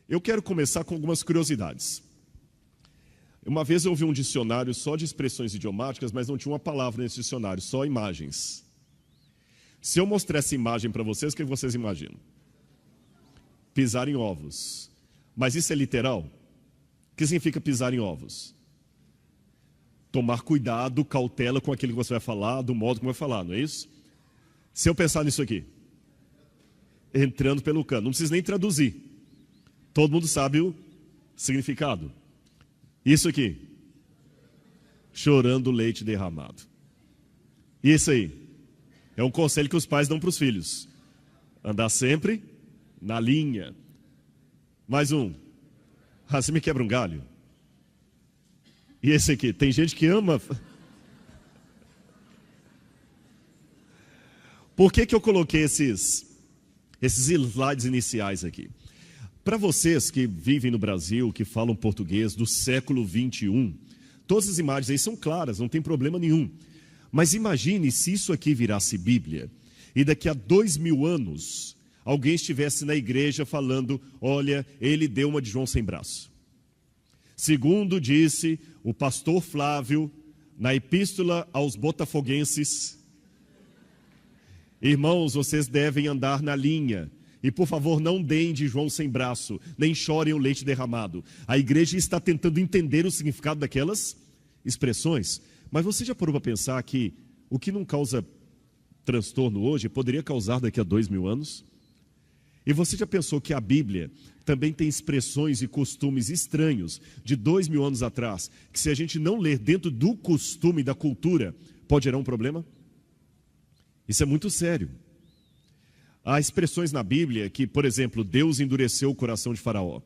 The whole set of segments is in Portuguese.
Eu quero começar com algumas curiosidades. Uma vez eu ouvi um dicionário só de expressões idiomáticas, mas não tinha uma palavra nesse dicionário, só imagens. Se eu mostrar essa imagem para vocês, o que vocês imaginam? Pisar em ovos. Mas isso é literal? O que significa pisar em ovos? Tomar cuidado, cautela com aquilo que você vai falar, do modo como vai falar, não é isso? Se eu pensar nisso aqui, entrando pelo cano, não precisa nem traduzir. Todo mundo sabe o significado. Isso aqui, chorando leite derramado. Isso aí, é um conselho que os pais dão para os filhos. Andar sempre na linha. Mais um, você me quebra um galho. E esse aqui, tem gente que ama. Por que eu coloquei esses slides iniciais aqui? Para vocês que vivem no Brasil, que falam português do século 21, todas as imagens aí são claras, não tem problema nenhum. Mas imagine se isso aqui virasse Bíblia, e daqui a 2000 anos, alguém estivesse na igreja falando, olha, ele deu uma de João sem braço. Segundo disse o pastor Flávio, na epístola aos botafoguenses, irmãos, vocês devem andar na linha. E por favor, não deem de João sem braço, nem chorem o leite derramado. A igreja está tentando entender o significado daquelas expressões. Mas você já parou para pensar que o que não causa transtorno hoje, poderia causar daqui a 2000 anos? E você já pensou que a Bíblia também tem expressões e costumes estranhos de 2000 anos atrás, que se a gente não ler dentro do costume, da cultura, pode gerar um problema? Isso é muito sério. Há expressões na Bíblia que, por exemplo, Deus endureceu o coração de Faraó.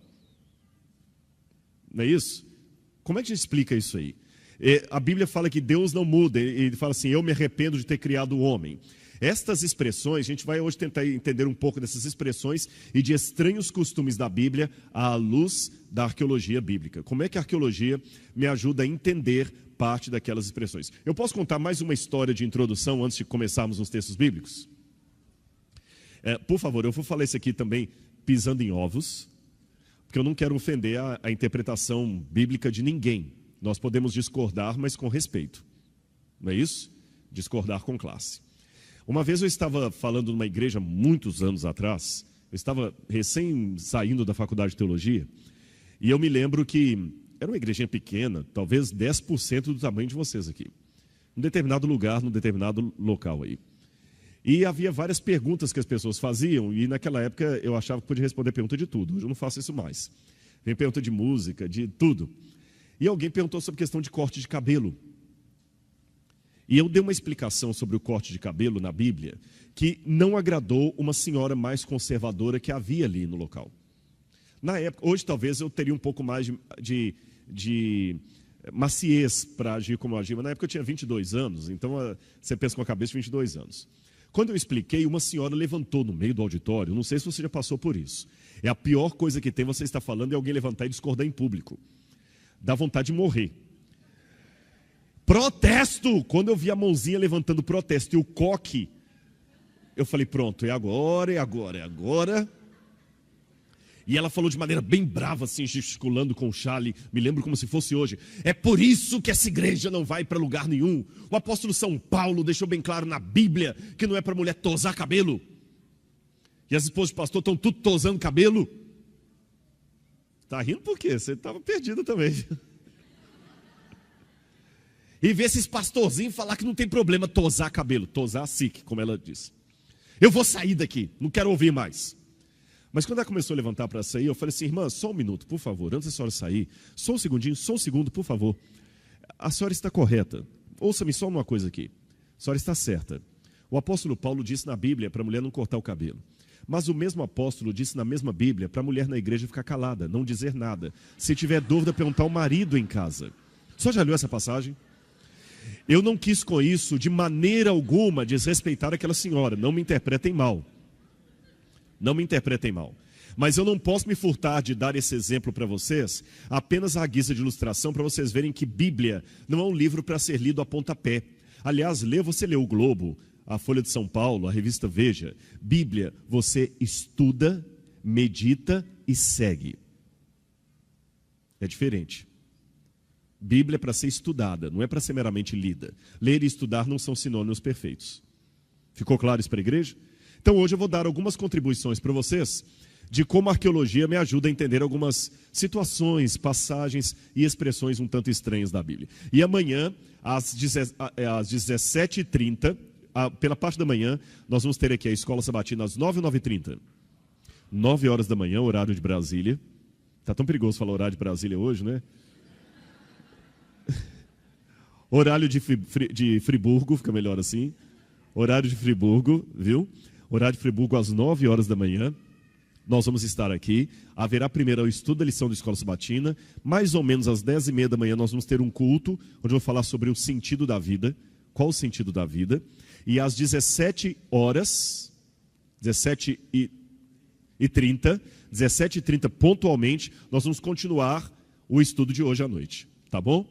Não é isso? Como é que a gente explica isso aí? A Bíblia fala que Deus não muda, ele fala assim, eu me arrependo de ter criado o homem. Estas expressões, a gente vai hoje tentar entender um pouco dessas expressões e de estranhos costumes da Bíblia à luz da arqueologia bíblica. Como é que a arqueologia me ajuda a entender parte daquelas expressões? Eu posso contar mais uma história de introdução antes de começarmos nos textos bíblicos? Por favor, eu vou falar isso aqui também pisando em ovos, porque eu não quero ofender a interpretação bíblica de ninguém. Nós podemos discordar, mas com respeito. Não é isso? Discordar com classe. Uma vez eu estava falando numa igreja, muitos anos atrás, eu estava recém saindo da faculdade de teologia, e eu me lembro que era uma igrejinha pequena, talvez 10% do tamanho de vocês aqui. Num determinado lugar, num determinado local aí. E havia várias perguntas que as pessoas faziam, e naquela época eu achava que podia responder pergunta de tudo. Hoje eu não faço isso mais. Vem pergunta de música, de tudo. E alguém perguntou sobre questão de corte de cabelo. E eu dei uma explicação sobre o corte de cabelo na Bíblia, que não agradou uma senhora mais conservadora que havia ali no local. Na época, hoje talvez eu teria um pouco mais de maciez para agir como eu agia, mas na época eu tinha 22 anos, então você pensa com a cabeça de 22 anos. Quando eu expliquei, uma senhora levantou no meio do auditório, não sei se você já passou por isso. É a pior coisa que tem, você está falando, é alguém levantar e discordar em público. Dá vontade de morrer. Protesto! Quando eu vi a mãozinha levantando protesto e o coque, eu falei, pronto, é agora, é agora, é agora. E ela falou de maneira bem brava, assim, gesticulando com o chale, me lembro como se fosse hoje. É por isso que essa igreja não vai para lugar nenhum. O apóstolo São Paulo deixou bem claro na Bíblia que não é para mulher tosar cabelo. E as esposas do pastor estão tudo tosando cabelo. Está rindo por quê? Você estava perdido também. E ver esses pastorzinhos falar que não tem problema tosar cabelo. Tosar sique, como ela disse. Eu vou sair daqui, não quero ouvir mais. Mas quando ela começou a levantar para sair, eu falei assim, irmã, só um minuto, por favor, antes da senhora sair, só um segundinho, só um segundo, por favor. A senhora está correta. Ouça-me só uma coisa aqui. A senhora está certa. O apóstolo Paulo disse na Bíblia para a mulher não cortar o cabelo. Mas o mesmo apóstolo disse na mesma Bíblia para a mulher na igreja ficar calada, não dizer nada. Se tiver dúvida, perguntar ao marido em casa. Só já leu essa passagem? Eu não quis com isso, de maneira alguma, desrespeitar aquela senhora. Não me interpretem mal. Não me interpretem mal. Mas eu não posso me furtar de dar esse exemplo para vocês, apenas à guisa de ilustração, para vocês verem que Bíblia não é um livro para ser lido a pontapé. Aliás, você lê o Globo, a Folha de São Paulo, a revista Veja. Bíblia, você estuda, medita e segue. É diferente. Bíblia é para ser estudada, não é para ser meramente lida. Ler e estudar não são sinônimos perfeitos. Ficou claro isso para a igreja? Então hoje eu vou dar algumas contribuições para vocês de como a arqueologia me ajuda a entender algumas situações, passagens e expressões um tanto estranhas da Bíblia. E amanhã, às 17h30, pela parte da manhã, nós vamos ter aqui a Escola Sabatina às 9h, 9h30. 9 horas da manhã, horário de Brasília. Está tão perigoso falar horário de Brasília hoje, né? Horário de Friburgo, fica melhor assim. Horário de Friburgo, viu? Horário de Friburgo às 9 horas da manhã. Nós vamos estar aqui. Haverá primeiro o estudo da lição da Escola Sabatina. Mais ou menos às 10h30 da manhã nós vamos ter um culto, onde eu vou falar sobre o sentido da vida. Qual o sentido da vida? E às 17h, 17h30, pontualmente, nós vamos continuar o estudo de hoje à noite. Tá bom?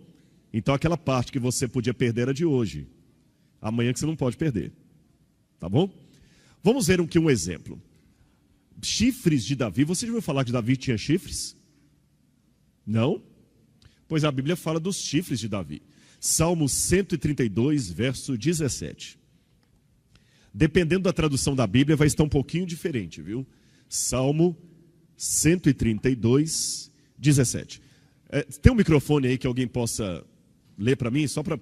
Então aquela parte que você podia perder era de hoje. Amanhã que você não pode perder. Tá bom? Vamos ver aqui um exemplo. Chifres de Davi. Você já ouviu falar que Davi tinha chifres? Não? Pois a Bíblia fala dos chifres de Davi. Salmo 132, verso 17. Dependendo da tradução da Bíblia, vai estar um pouquinho diferente, viu? Salmo 132, 17. Tem um microfone aí que alguém possa ler para mim? Só para...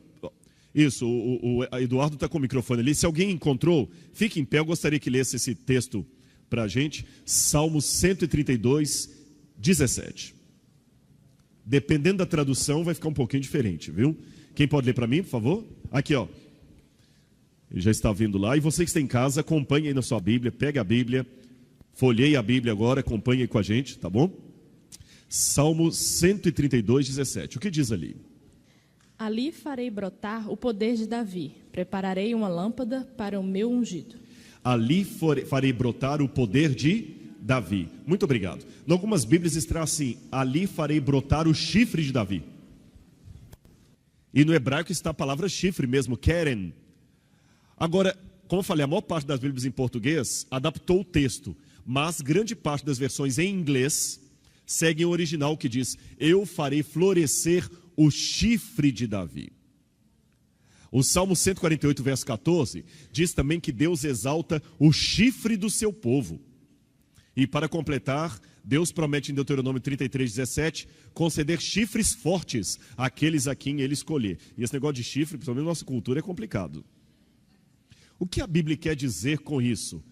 Isso, o Eduardo está com o microfone ali. Se alguém encontrou, fique em pé. Eu gostaria que lesse esse texto para a gente. Salmo 132, 17. Dependendo da tradução, vai ficar um pouquinho diferente, viu? Quem pode ler para mim, por favor? Aqui, ó. Ele já está vindo lá. E você que está em casa, acompanhe aí na sua Bíblia. Pega a Bíblia, folheie a Bíblia agora, acompanhe aí com a gente, tá bom? Salmo 132, 17. O que diz ali? Ali farei brotar o poder de Davi. Prepararei uma lâmpada para o meu ungido. Ali farei brotar o poder de Davi. Muito obrigado. Em algumas Bíblias está assim: ali farei brotar o chifre de Davi. E no hebraico está a palavra chifre mesmo, keren. Agora, como eu falei, a maior parte das Bíblias em português adaptou o texto, mas grande parte das versões em inglês seguem o original que diz: eu farei florescer o chifre de Davi. O Salmo 148, verso 14, diz também que Deus exalta o chifre do seu povo. E para completar, Deus promete em Deuteronômio 33, 17, conceder chifres fortes àqueles a quem ele escolher. E esse negócio de chifre, principalmente na nossa cultura, é complicado. O que a Bíblia quer dizer com isso?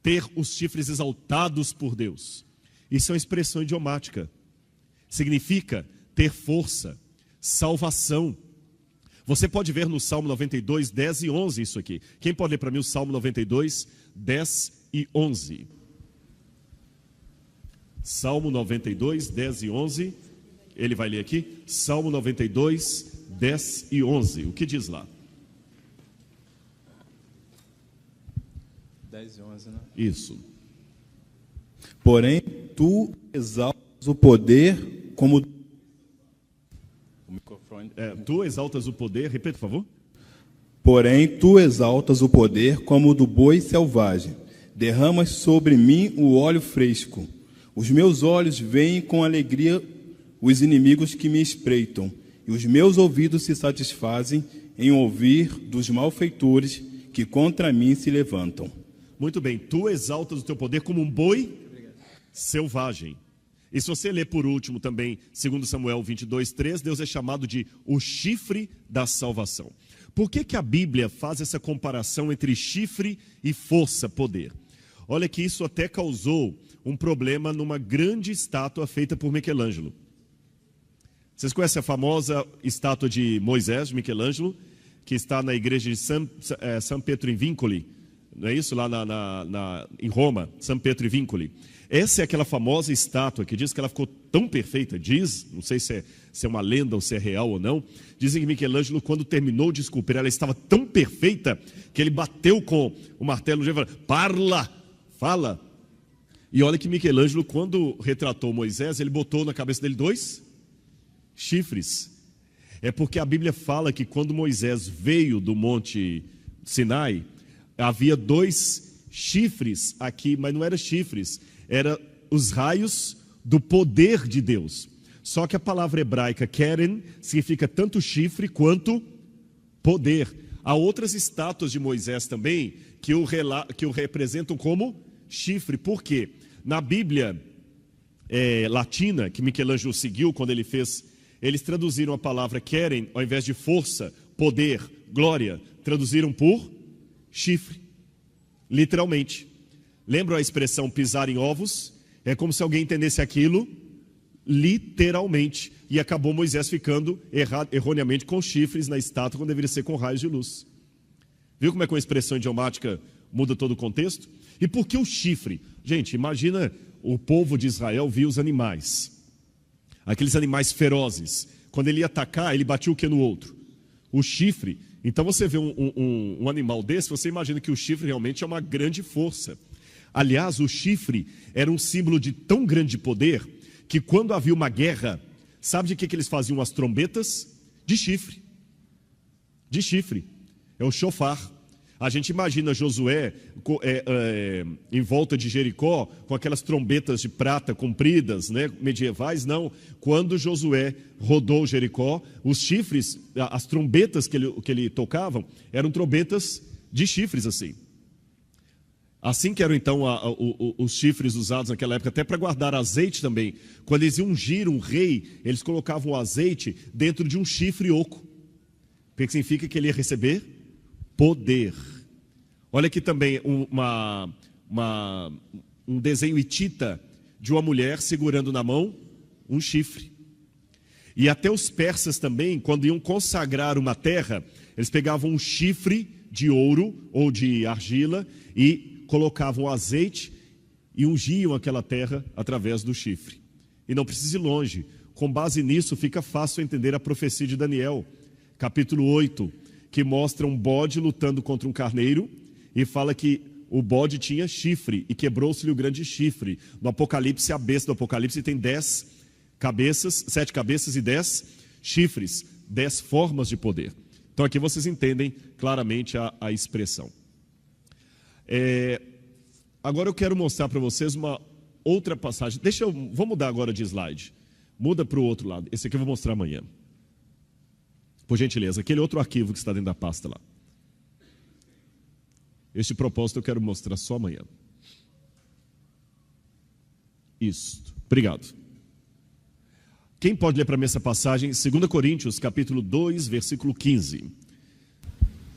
Ter os chifres exaltados por Deus. Isso é uma expressão idiomática. Significa ter força, salvação. Você pode ver no Salmo 92, 10 e 11 isso aqui. Quem pode ler para mim o Salmo 92, 10 e 11? Salmo 92, 10 e 11. Ele vai ler aqui. Salmo 92, 10 e 11. O que diz lá? 10 e 11, né? Isso. Porém, tu exaltas o poder como... O microfone... Tu exaltas o poder, repita, por favor. Porém, tu exaltas o poder como o do boi selvagem. Derramas sobre mim o óleo fresco. Os meus olhos veem com alegria os inimigos que me espreitam, e os meus ouvidos se satisfazem em ouvir dos malfeitores que contra mim se levantam. Muito bem, tu exaltas o teu poder como um boi selvagem. E se você ler por último também, 2 Samuel 22, 3, Deus é chamado de o chifre da salvação. Por que a Bíblia faz essa comparação entre chifre e força, poder? Olha que isso até causou um problema numa grande estátua feita por Michelangelo. Vocês conhecem a famosa estátua de Moisés, de Michelangelo, que está na igreja de San Pietro in Vincoli, não é isso? Lá em Roma, San Pietro in Vincoli. Essa é aquela famosa estátua que diz que ela ficou tão perfeita, não sei se é uma lenda ou se é real ou não, dizem que Michelangelo, quando terminou de esculpir, ela estava tão perfeita, que ele bateu com o martelo e falou: parla, fala. E olha que Michelangelo, quando retratou Moisés, ele botou na cabeça dele 2 chifres. É porque a Bíblia fala que quando Moisés veio do monte Sinai, havia 2 chifres aqui, mas não eram chifres, eram os raios do poder de Deus. Só que a palavra hebraica keren significa tanto chifre quanto poder. Há outras estátuas de Moisés também que o representam como chifre. Por quê? Na Bíblia latina, que Michelangelo seguiu quando ele fez, eles traduziram a palavra keren, ao invés de força, poder, glória, traduziram por chifre, literalmente. Lembra a expressão pisar em ovos? É como se alguém entendesse aquilo literalmente, e acabou Moisés ficando erroneamente com chifres na estátua, quando deveria ser com raios de luz. Viu como é que uma expressão idiomática muda todo o contexto? E por que o chifre? Gente, imagina o povo de Israel via os animais, aqueles animais ferozes. Quando ele ia atacar, ele batia o que no outro? O chifre. Então você vê um animal desse, você imagina que o chifre realmente é uma grande força. Aliás, o chifre era um símbolo de tão grande poder que quando havia uma guerra, sabe de que eles faziam as trombetas? De chifre. De chifre. É o shofar. A gente imagina Josué em volta de Jericó, com aquelas trombetas de prata compridas, né, medievais. Não. Quando Josué rodou Jericó, os chifres, as trombetas que ele tocava, eram trombetas de chifres assim. Assim que eram então os chifres usados naquela época, até para guardar azeite também. Quando eles iam ungir um rei, eles colocavam o azeite dentro de um chifre oco. O que significa que ele ia receber poder. Olha aqui também um desenho hitita de uma mulher segurando na mão um chifre. E até os persas também, quando iam consagrar uma terra, eles pegavam um chifre de ouro ou de argila e colocavam azeite e ungiam aquela terra através do chifre. E não precisa ir longe. Com base nisso, fica fácil entender a profecia de Daniel, capítulo 8, que mostra um bode lutando contra um carneiro e fala que o bode tinha chifre e quebrou-se-lhe o grande chifre. No Apocalipse, a besta do Apocalipse tem 10 cabeças, 7 cabeças e 10 chifres, 10 formas de poder. Então aqui vocês entendem claramente a expressão. Agora eu quero mostrar para vocês uma outra passagem. Vou mudar agora de slide. Muda para o outro lado. Esse aqui eu vou mostrar amanhã. Por gentileza, aquele outro arquivo que está dentro da pasta lá. Este propósito eu quero mostrar só amanhã. Isso. Obrigado. Quem pode ler para mim essa passagem? 2 Coríntios, capítulo 2, versículo 15.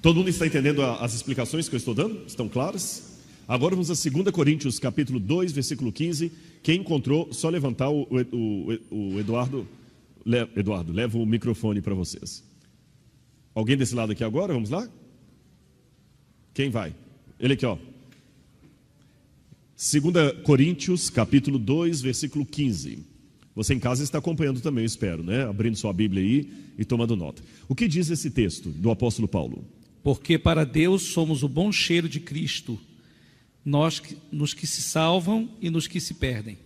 Todo mundo está entendendo as explicações que eu estou dando? Estão claras? Agora vamos a 2 Coríntios, capítulo 2, versículo 15. Quem encontrou, só levantar o Eduardo. Eduardo, leva o microfone para vocês. Alguém desse lado aqui agora? Vamos lá? Quem vai? Ele aqui, ó. 2 Coríntios, capítulo 2, versículo 15. Você em casa está acompanhando também, eu espero, né? Abrindo sua Bíblia aí e tomando nota. O que diz esse texto do apóstolo Paulo? Porque para Deus somos o bom cheiro de Cristo, nos que se salvam e nos que se perdem.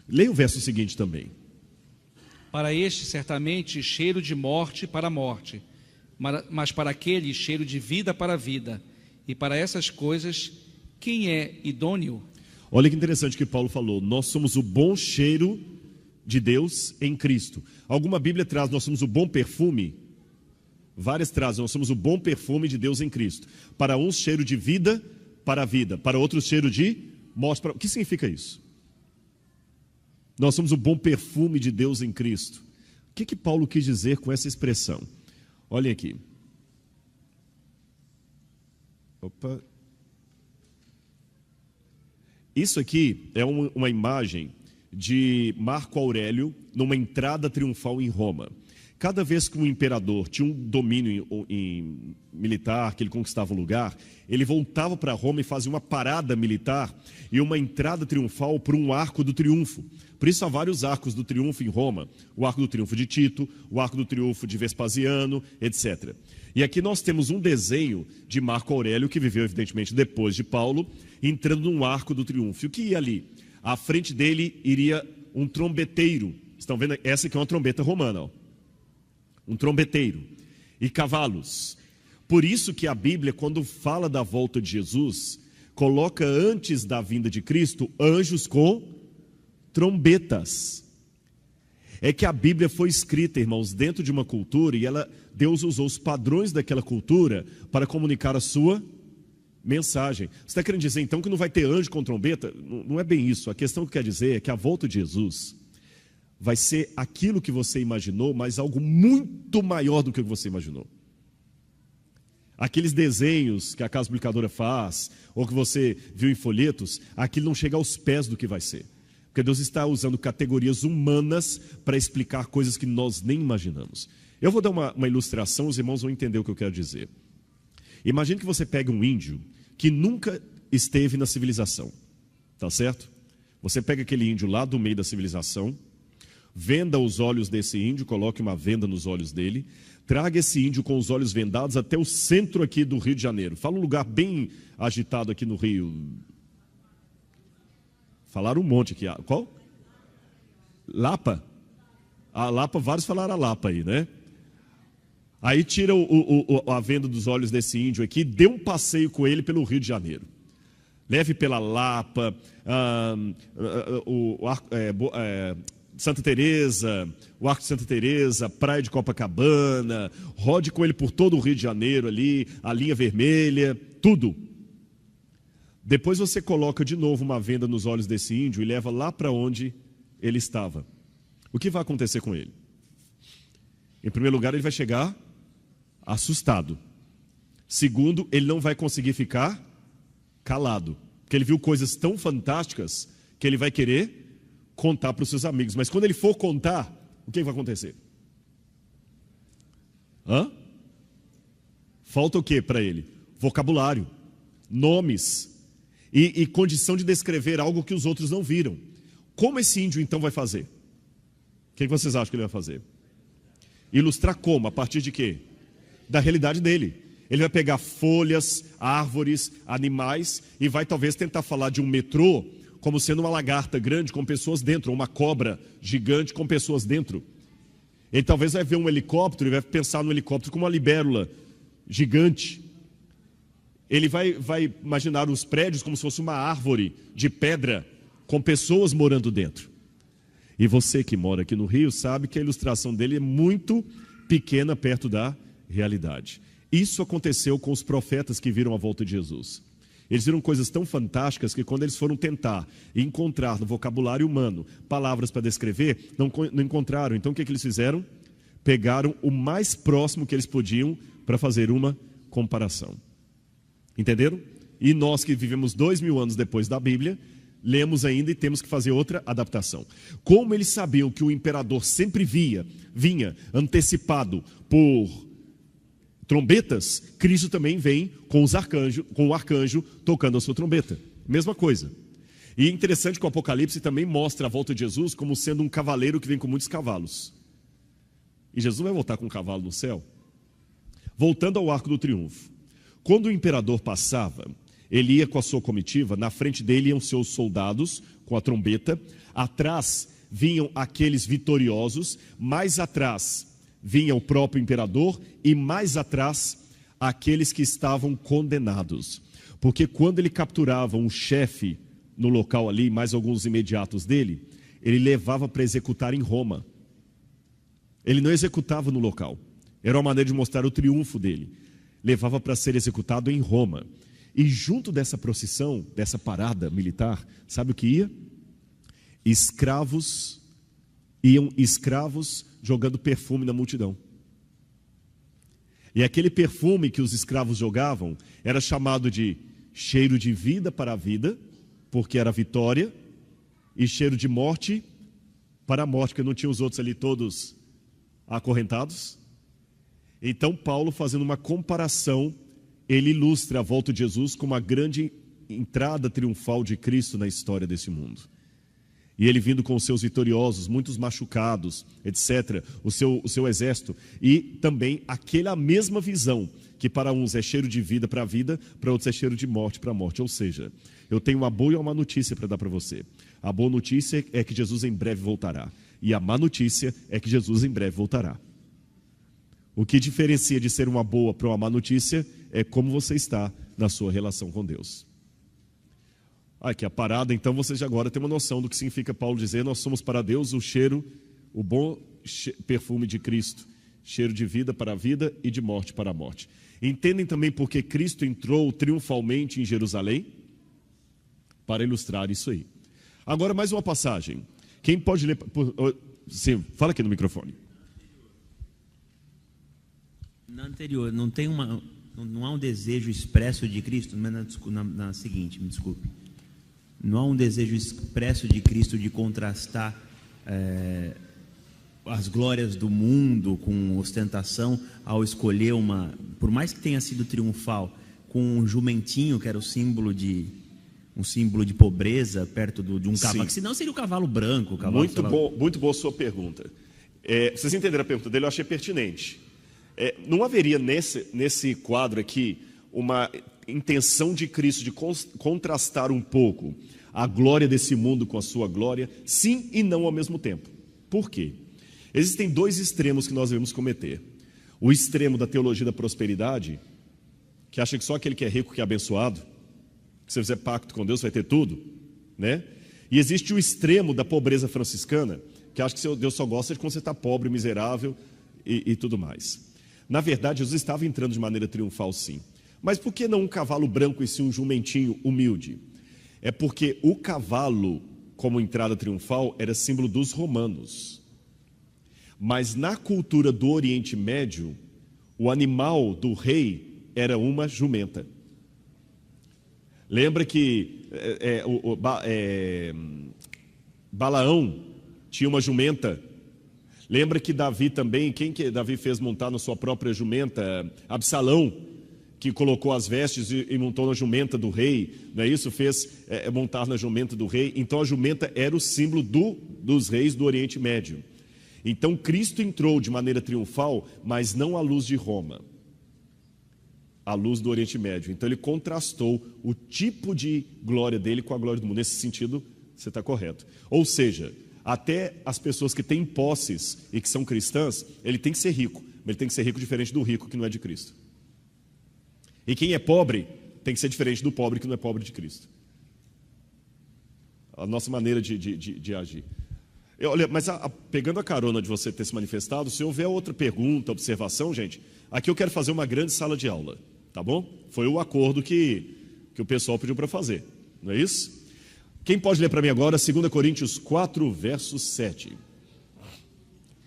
Leia o verso seguinte também. Para este, certamente, cheiro de morte para a morte, mas para aquele, cheiro de vida para a vida. E para essas coisas, quem é idôneo? Olha que interessante que Paulo falou. Nós somos o bom cheiro de Deus em Cristo. Alguma Bíblia traz, nós somos o bom perfume. Várias trazem, nós somos o bom perfume de Deus em Cristo. Para uns, cheiro de vida para a vida. Para outros, cheiro de morte para... O que significa isso? Nós somos o bom perfume de Deus em Cristo. O que Paulo quis dizer com essa expressão? Olhem aqui. Opa. Isso aqui é uma imagem de Marco Aurélio numa entrada triunfal em Roma. Cada vez que um imperador tinha um domínio militar, que ele conquistava um lugar, ele voltava para Roma e fazia uma parada militar e uma entrada triunfal por um arco do triunfo. Por isso há vários arcos do triunfo em Roma. O arco do triunfo de Tito, o arco do triunfo de Vespasiano, etc. E aqui nós temos um desenho de Marco Aurélio, que viveu evidentemente depois de Paulo, entrando num arco do triunfo. E o que ia ali? À frente dele iria um trombeteiro. Estão vendo? Essa aqui é uma trombeta romana, ó. Um trombeteiro. E cavalos. Por isso que a Bíblia, quando fala da volta de Jesus, coloca antes da vinda de Cristo, anjos com trombetas. É que a Bíblia foi escrita, irmãos, dentro de uma cultura e Deus usou os padrões daquela cultura para comunicar a sua mensagem. Você está querendo dizer então que não vai ter anjo com trombeta? Não é bem isso. A questão que quer dizer é que a volta de Jesus vai ser aquilo que você imaginou, mas algo muito maior do que você imaginou. Aqueles desenhos que a casa publicadora faz, ou que você viu em folhetos, aquilo não chega aos pés do que vai ser. Porque Deus está usando categorias humanas para explicar coisas que nós nem imaginamos. Eu vou dar uma ilustração, os irmãos vão entender o que eu quero dizer. Imagine que você pega um índio que nunca esteve na civilização, tá certo? Você pega aquele índio lá do meio da civilização, venda os olhos desse índio, coloque uma venda nos olhos dele, traga esse índio com os olhos vendados até o centro aqui do Rio de Janeiro. Fala um lugar bem agitado aqui no Rio. Falaram um monte aqui. Qual? Lapa? A Lapa, vários falaram a Lapa aí, né? Aí tira a venda dos olhos desse índio aqui, dê um passeio com ele pelo Rio de Janeiro. Leve pela Lapa, Santa Teresa, o Arco de Santa Teresa, Praia de Copacabana, rode com ele por todo o Rio de Janeiro ali, a linha vermelha, tudo. Depois você coloca de novo uma venda nos olhos desse índio e leva lá para onde ele estava. O que vai acontecer com ele? Em primeiro lugar, ele vai chegar assustado. Segundo, ele não vai conseguir ficar calado, porque ele viu coisas tão fantásticas que ele vai querer contar para os seus amigos. Mas quando ele for contar, o que vai acontecer? Falta o que para ele? Vocabulário, nomes e condição de descrever algo que os outros não viram. Como esse índio então vai fazer? O que vocês acham que ele vai fazer? Ilustrar como? A partir de quê? Da realidade dele. Ele vai pegar folhas, árvores, animais e vai talvez tentar falar de um metrô como sendo uma lagarta grande com pessoas dentro, ou uma cobra gigante com pessoas dentro. Ele talvez vai ver um helicóptero e vai pensar no helicóptero como uma libélula gigante. Ele vai imaginar os prédios como se fosse uma árvore de pedra com pessoas morando dentro. E você que mora aqui no Rio sabe que a ilustração dele é muito pequena perto da realidade. Isso aconteceu com os profetas que viram a volta de Jesus. Eles viram coisas tão fantásticas que quando eles foram tentar encontrar no vocabulário humano palavras para descrever, não encontraram. Então o que eles fizeram? Pegaram o mais próximo que eles podiam para fazer uma comparação. Entenderam? E nós que vivemos 2000 anos depois da Bíblia, lemos ainda e temos que fazer outra adaptação. Como eles sabiam que o imperador sempre vinha antecipado por trombetas, Cristo também vem com o arcanjo tocando a sua trombeta. Mesma coisa. E é interessante que o Apocalipse também mostra a volta de Jesus como sendo um cavaleiro que vem com muitos cavalos. E Jesus vai voltar com um cavalo no céu. Voltando ao Arco do Triunfo. Quando o imperador passava, ele ia com a sua comitiva, na frente dele iam seus soldados com a trombeta, atrás vinham aqueles vitoriosos, mais atrás vinha o próprio imperador e mais atrás aqueles que estavam condenados. Porque quando ele capturava um chefe no local ali, mais alguns imediatos dele, ele levava para executar em Roma. Ele não executava no local. Era uma maneira de mostrar o triunfo dele. Levava para ser executado em Roma. E junto dessa procissão, dessa parada militar, sabe o que ia? Iam escravos jogando perfume na multidão. E aquele perfume que os escravos jogavam era chamado de cheiro de vida para a vida, porque era vitória, e cheiro de morte para a morte, porque não tinha os outros ali todos acorrentados. Então Paulo, fazendo uma comparação, ele ilustra a volta de Jesus como uma grande entrada triunfal de Cristo na história desse mundo. E ele vindo com os seus vitoriosos, muitos machucados, etc., o seu exército. E também aquela mesma visão, que para uns é cheiro de vida para a vida, para outros é cheiro de morte para a morte. Ou seja, eu tenho uma boa e uma má notícia para dar para você. A boa notícia é que Jesus em breve voltará. E a má notícia é que Jesus em breve voltará. O que diferencia de ser uma boa para uma má notícia é como você está na sua relação com Deus. Aqui a parada, então você já agora tem uma noção do que significa Paulo dizer: nós somos para Deus o o bom perfume de Cristo, cheiro de vida para a vida e de morte para a morte. Entendem também porque Cristo entrou triunfalmente em Jerusalém? Para ilustrar isso aí. Agora mais uma passagem. Quem pode ler? Sim, fala aqui no microfone. Na anterior, não há um desejo expresso de Cristo, na seguinte, me desculpe. Não há um desejo expresso de Cristo de contrastar as glórias do mundo com ostentação ao escolher por mais que tenha sido triunfal, com um jumentinho que era um símbolo de pobreza perto de um cavalo, que senão seria o cavalo branco. O cavalo, muito boa sua pergunta. Vocês entenderam a pergunta dele? Eu achei pertinente. Não haveria nesse quadro aqui uma intenção de Cristo de contrastar um pouco a glória desse mundo com a sua glória? Sim e não ao mesmo tempo. Por quê? Existem dois extremos que nós devemos cometer. O extremo da teologia da prosperidade, que acha que só aquele que é rico que é abençoado, que se fizer pacto com Deus vai ter tudo, né? E existe o extremo da pobreza franciscana, que acha que Deus só gosta de quando você está pobre, miserável e tudo mais. Na verdade, Jesus estava entrando de maneira triunfal, sim. Mas por que não um cavalo branco e sim um jumentinho humilde? É porque o cavalo, como entrada triunfal, era símbolo dos romanos. Mas na cultura do Oriente Médio, o animal do rei era uma jumenta. Lembra que Balaão tinha uma jumenta. Lembra que Davi também, quem que Davi fez montar na sua própria jumenta? Absalão, que colocou as vestes e montou na jumenta do rei, não é isso? Fez montar na jumenta do rei. Então a jumenta era o símbolo dos reis do Oriente Médio. Então Cristo entrou de maneira triunfal, mas não à luz de Roma, à luz do Oriente Médio. Então ele contrastou o tipo de glória dele com a glória do mundo. Nesse sentido, você está correto. Ou seja, até as pessoas que têm posses e que são cristãs, ele tem que ser rico, mas ele tem que ser rico diferente do rico que não é de Cristo. E quem é pobre tem que ser diferente do pobre que não é pobre de Cristo. A nossa maneira de agir. Olha, mas pegando a carona de você ter se manifestado, se houver outra pergunta, observação, gente, aqui eu quero fazer uma grande sala de aula, tá bom? Foi o acordo que o pessoal pediu para fazer, não é isso? Quem pode ler para mim agora 2 Coríntios 4, verso 7?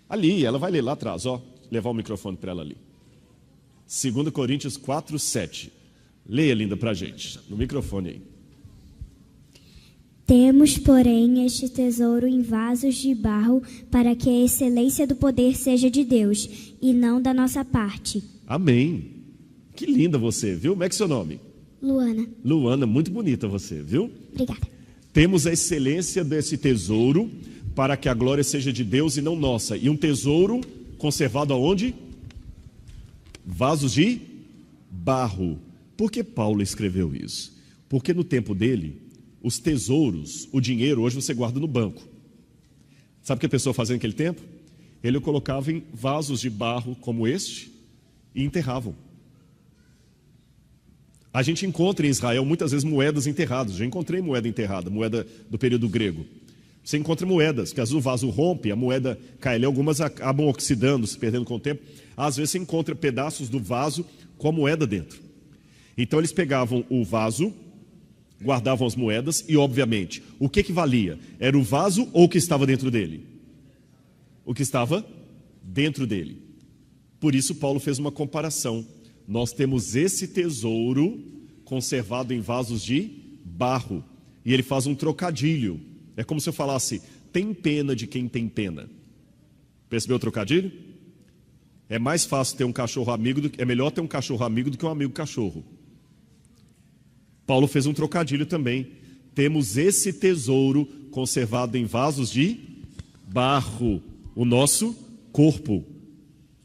Ali, ela vai ler lá atrás, ó. Levar o microfone para ela ali. 2 Coríntios 4, 7. Leia, linda, para a gente, no microfone aí. Temos, porém, este tesouro em vasos de barro, para que a excelência do poder seja de Deus, e não da nossa parte. Amém. Que linda você, viu? Como é que é seu nome? Luana. Luana, muito bonita você, viu? Obrigada. Temos a excelência desse tesouro, para que a glória seja de Deus e não nossa. E um tesouro conservado aonde? Vasos de barro. Por que Paulo escreveu isso? Porque no tempo dele, os tesouros, o dinheiro, hoje você guarda no banco. Sabe o que a pessoa fazia naquele tempo? Ele o colocava em vasos de barro como este e enterravam. A gente encontra em Israel muitas vezes moedas enterradas. Já encontrei moeda enterrada, moeda do período grego. Você encontra moedas, que às vezes o vaso rompe, a moeda cai ali, algumas acabam oxidando, se perdendo com o tempo. Às vezes você encontra pedaços do vaso com a moeda dentro. Então eles pegavam o vaso, guardavam as moedas e, obviamente, o que valia? Era o vaso ou o que estava dentro dele? O que estava dentro dele. Por isso Paulo fez uma comparação. Nós temos esse tesouro conservado em vasos de barro. E ele faz um trocadilho. É como se eu falasse, tem pena de quem tem pena. Percebeu o trocadilho? É mais fácil ter um cachorro amigo, é melhor ter um cachorro amigo do que um amigo cachorro. Paulo fez um trocadilho também. Temos esse tesouro conservado em vasos de barro, o nosso corpo.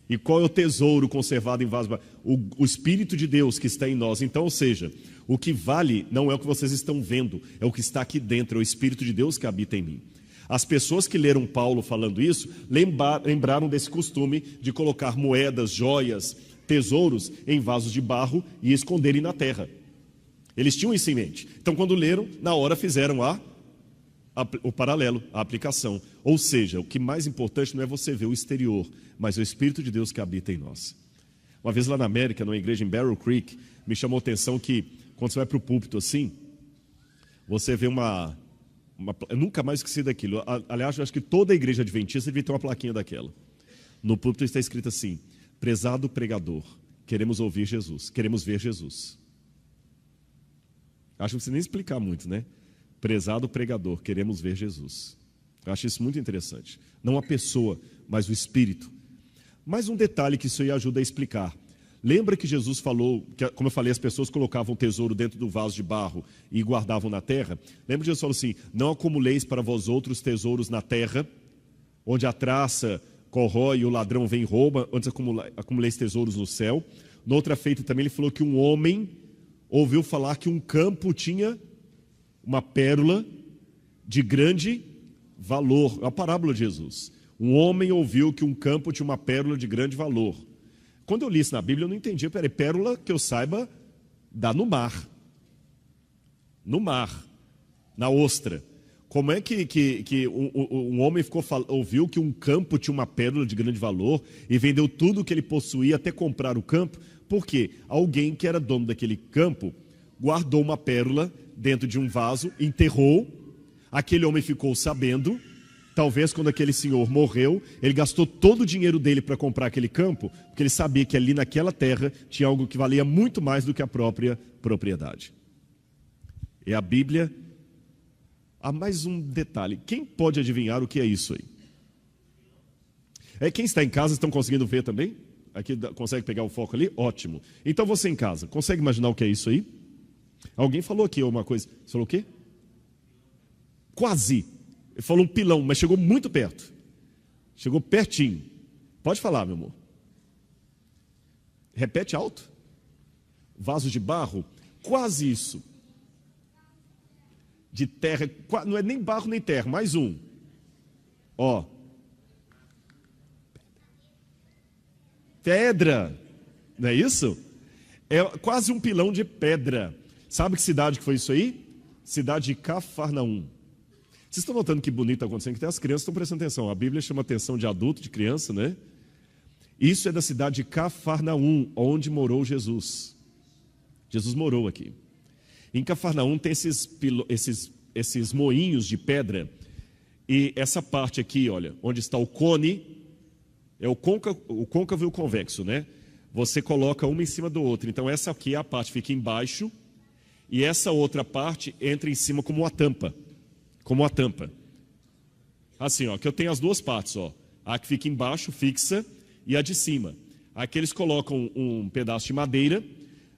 E qual é o tesouro conservado em vasos de barro? O Espírito de Deus que está em nós. Então, ou seja, o que vale não é o que vocês estão vendo, é o que está aqui dentro, é o Espírito de Deus que habita em mim. As pessoas que leram Paulo falando isso, lembraram desse costume de colocar moedas, joias, tesouros em vasos de barro e esconderem na terra. Eles tinham isso em mente. Então, quando leram, na hora fizeram a o paralelo, a aplicação. Ou seja, o que mais importante não é você ver o exterior, mas é o Espírito de Deus que habita em nós. Uma vez lá na América, numa igreja em Barrel Creek, me chamou a atenção que, quando você vai para o púlpito assim, você vê eu nunca mais esqueci daquilo. Aliás, eu acho que toda a igreja adventista devia ter uma plaquinha daquela. No púlpito está escrito assim: prezado pregador, queremos ouvir Jesus, queremos ver Jesus. Acho que não precisa nem explicar muito, né? Prezado pregador, queremos ver Jesus. Eu acho isso muito interessante. Não a pessoa, mas o Espírito. Mais um detalhe que isso aí ajuda a explicar. Lembra que Jesus falou, que, como eu falei, as pessoas colocavam o tesouro dentro do vaso de barro e guardavam na terra? Lembra que Jesus falou assim: não acumuleis para vós outros tesouros na terra, onde a traça corrói e o ladrão vem e rouba, antes acumuleis tesouros no céu. Noutra feita também ele falou que um homem ouviu falar que um campo tinha uma pérola de grande valor. É a parábola de Jesus. Um homem ouviu que um campo tinha uma pérola de grande valor. Quando eu li isso na Bíblia, eu não entendi. Peraí, pérola, que eu saiba, dá no mar. No mar, na ostra. Como é que um homem ouviu que um campo tinha uma pérola de grande valor e vendeu tudo o que ele possuía até comprar o campo? Por quê? Alguém que era dono daquele campo guardou uma pérola dentro de um vaso, enterrou, aquele homem ficou sabendo. Talvez quando aquele senhor morreu, ele gastou todo o dinheiro dele para comprar aquele campo, porque ele sabia que ali naquela terra tinha algo que valia muito mais do que a própria propriedade. E a Bíblia, há mais um detalhe. Quem pode adivinhar o que é isso aí? Quem está em casa, estão conseguindo ver também? Aqui consegue pegar o foco ali? Ótimo. Então você em casa, consegue imaginar o que é isso aí? Alguém falou aqui uma coisa. Você falou o quê? Quase. Ele falou um pilão, mas chegou muito perto. Chegou pertinho. Pode falar, meu amor. Repete alto. Vaso de barro. Quase isso. De terra. Não é nem barro nem terra. Mais um. Ó. Pedra. Não é isso? É quase um pilão de pedra. Sabe que cidade que foi isso aí? Cidade de Cafarnaum. Vocês estão notando que bonito está acontecendo? Que até as crianças estão prestando atenção. A Bíblia chama atenção de adulto, de criança, né? Isso é da cidade de Cafarnaum, onde morou Jesus. Jesus morou aqui. Em Cafarnaum tem esses moinhos de pedra. E essa parte aqui, olha, onde está o cone, é o côncavo e o convexo, né? Você coloca uma em cima do outro. Então essa aqui é a parte que fica embaixo e essa outra parte entra em cima como uma tampa. Como a tampa. Assim, ó, que eu tenho as duas partes, ó. A que fica embaixo, fixa, e a de cima. Aqui eles colocam um pedaço de madeira,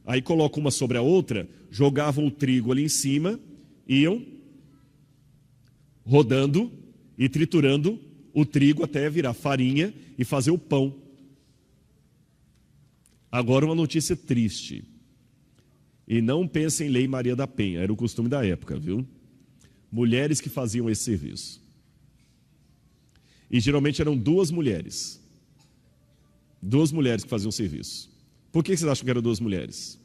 aí colocam uma sobre a outra, jogavam o trigo ali em cima, iam rodando e triturando o trigo até virar farinha e fazer o pão. Agora uma notícia triste. E não pensem em Lei Maria da Penha, era o costume da época, viu? Mulheres que faziam esse serviço. E geralmente eram duas mulheres. Duas mulheres que faziam o serviço. Por que vocês acham que eram duas mulheres?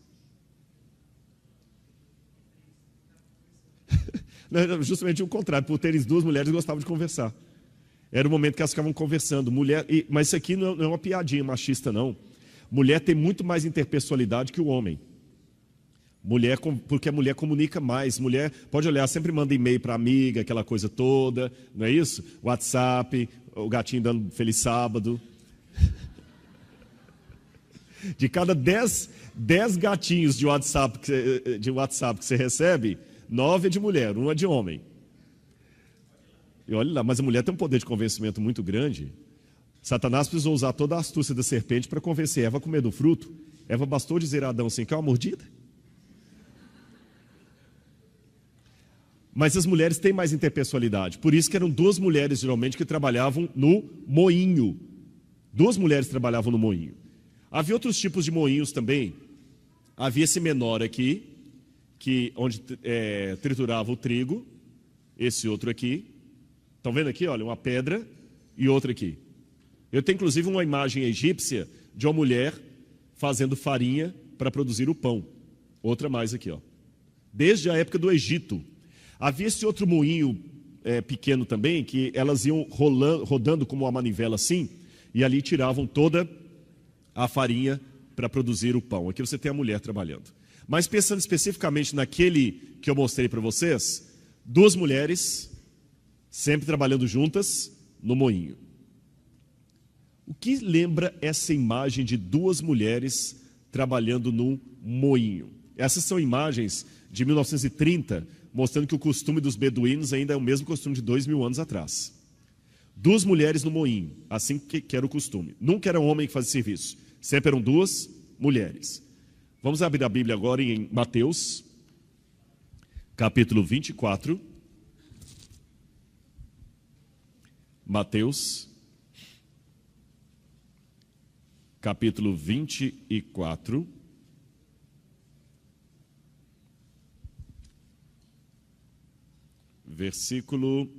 Não, justamente o contrário. Por terem duas mulheres, gostavam de conversar. Era o momento que elas ficavam conversando. Mas isso aqui não é uma piadinha machista, não. Mulher tem muito mais interpessoalidade que o homem. Mulher, porque a mulher comunica mais. Mulher, pode olhar, sempre manda e-mail para amiga, aquela coisa toda, não é isso? WhatsApp, o gatinho dando feliz sábado. De cada 10 gatinhos de WhatsApp que você recebe, 9 é de mulher, 1 é de homem. E olha lá, mas a mulher tem um poder de convencimento muito grande. Satanás precisou usar toda a astúcia da serpente para convencer Eva a comer do fruto. Eva bastou dizer a Adão assim, quer uma mordida? Mas as mulheres têm mais interpessoalidade. Por isso que eram duas mulheres, geralmente, que trabalhavam no moinho. Duas mulheres trabalhavam no moinho. Havia outros tipos de moinhos também. Havia esse menor aqui, onde triturava o trigo. Esse outro aqui. Estão vendo aqui? Olha, uma pedra e outra aqui. Eu tenho, inclusive, uma imagem egípcia de uma mulher fazendo farinha para produzir o pão. Outra mais aqui, ó. Desde a época do Egito. Havia esse outro moinho pequeno também, que elas iam rodando como uma manivela assim, e ali tiravam toda a farinha para produzir o pão. Aqui você tem a mulher trabalhando. Mas pensando especificamente naquele que eu mostrei para vocês, 2 mulheres sempre trabalhando juntas no moinho. O que lembra essa imagem de 2 mulheres trabalhando no moinho? Essas são imagens de 1930, mostrando que o costume dos beduínos ainda é o mesmo costume de 2000 anos atrás. 2 mulheres no moinho, assim que era o costume. Nunca era um homem que fazia serviço, sempre eram 2 mulheres. Vamos abrir a Bíblia agora em Mateus, capítulo 24. Mateus, capítulo 24. Versículo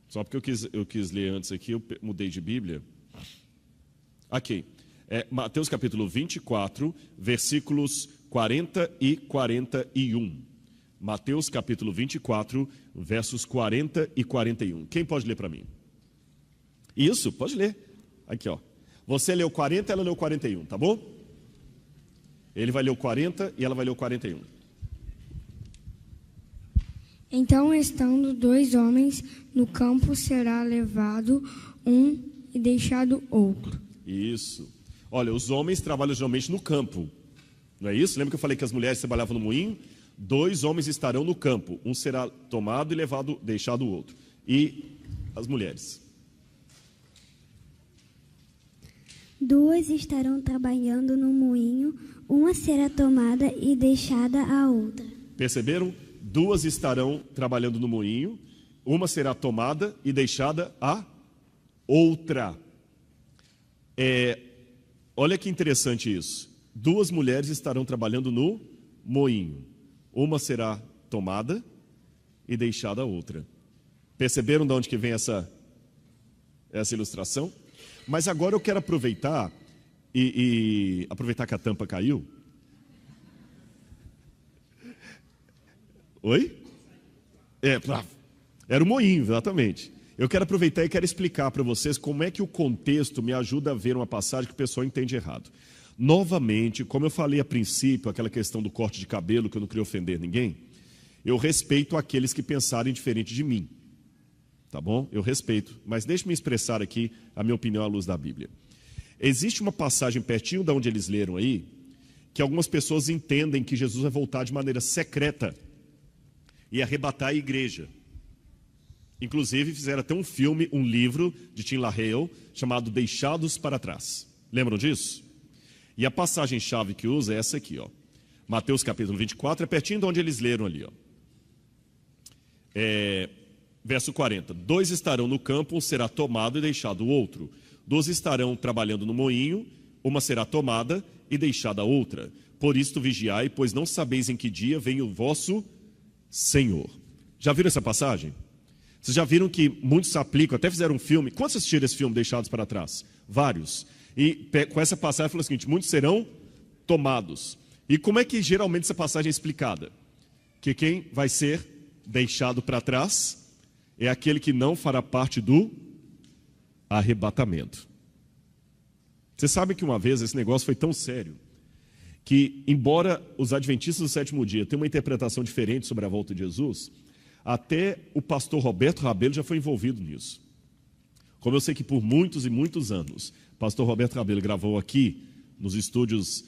'Só porque eu quis ler antes aqui, eu mudei de Bíblia. Aqui. Mateus capítulo 24, versículos 40 e 41. Mateus capítulo 24, versos 40 e 41. Quem pode ler para mim? Isso, pode ler. Aqui, ó. Você leu 40, ela leu 41, tá bom? Ele vai ler o 40 e ela vai ler o 41. Então, estando 2 homens no campo, será levado um e deixado outro. Isso. Olha, os homens trabalham geralmente no campo. Não é isso? Lembra que eu falei que as mulheres trabalhavam no moinho? 2 homens estarão no campo. Um será tomado e levado, deixado o outro. E as mulheres? 2 estarão trabalhando no moinho, uma será tomada e deixada a outra. Perceberam? 2 estarão trabalhando no moinho, uma será tomada e deixada a outra. Olha que interessante isso. 2 mulheres estarão trabalhando no moinho, uma será tomada e deixada a outra. Perceberam de onde que vem essa ilustração? Mas agora eu quero aproveitar e aproveitar que a tampa caiu. Oi? Era o moinho, exatamente. Eu quero aproveitar e quero explicar para vocês como é que o contexto me ajuda a ver uma passagem que o pessoal entende errado. Novamente, como eu falei a princípio, aquela questão do corte de cabelo, que eu não queria ofender ninguém, eu respeito aqueles que pensarem diferente de mim. Tá bom? Eu respeito, mas deixe-me expressar aqui a minha opinião à luz da Bíblia. Existe uma passagem pertinho de onde eles leram aí, que algumas pessoas entendem que Jesus vai voltar de maneira secreta e arrebatar a igreja. Inclusive fizeram até um filme, um livro de Tim LaHaye, chamado Deixados para Trás. Lembram disso? E a passagem-chave que usa é essa aqui, ó. Mateus capítulo 24, é pertinho de onde eles leram ali, ó. Verso 40. 2 estarão no campo, um será tomado e deixado o outro. 2 estarão trabalhando no moinho, uma será tomada e deixada a outra. Por isto vigiai, pois não sabeis em que dia vem o vosso Senhor. Já viram essa passagem? Vocês já viram que muitos se aplicam, até fizeram um filme. Quantos assistiram esse filme, Deixados para Trás? Vários. E com essa passagem falou o seguinte: muitos serão tomados. E como é que geralmente essa passagem é explicada? Que quem vai ser deixado para trás é aquele que não fará parte do arrebatamento. Você sabe que uma vez esse negócio foi tão sério que, embora os adventistas do 7º dia tenham uma interpretação diferente sobre a volta de Jesus, até o pastor Roberto Rabelo já foi envolvido nisso. Como eu sei que por muitos e muitos anos o pastor Roberto Rabelo gravou aqui nos estúdios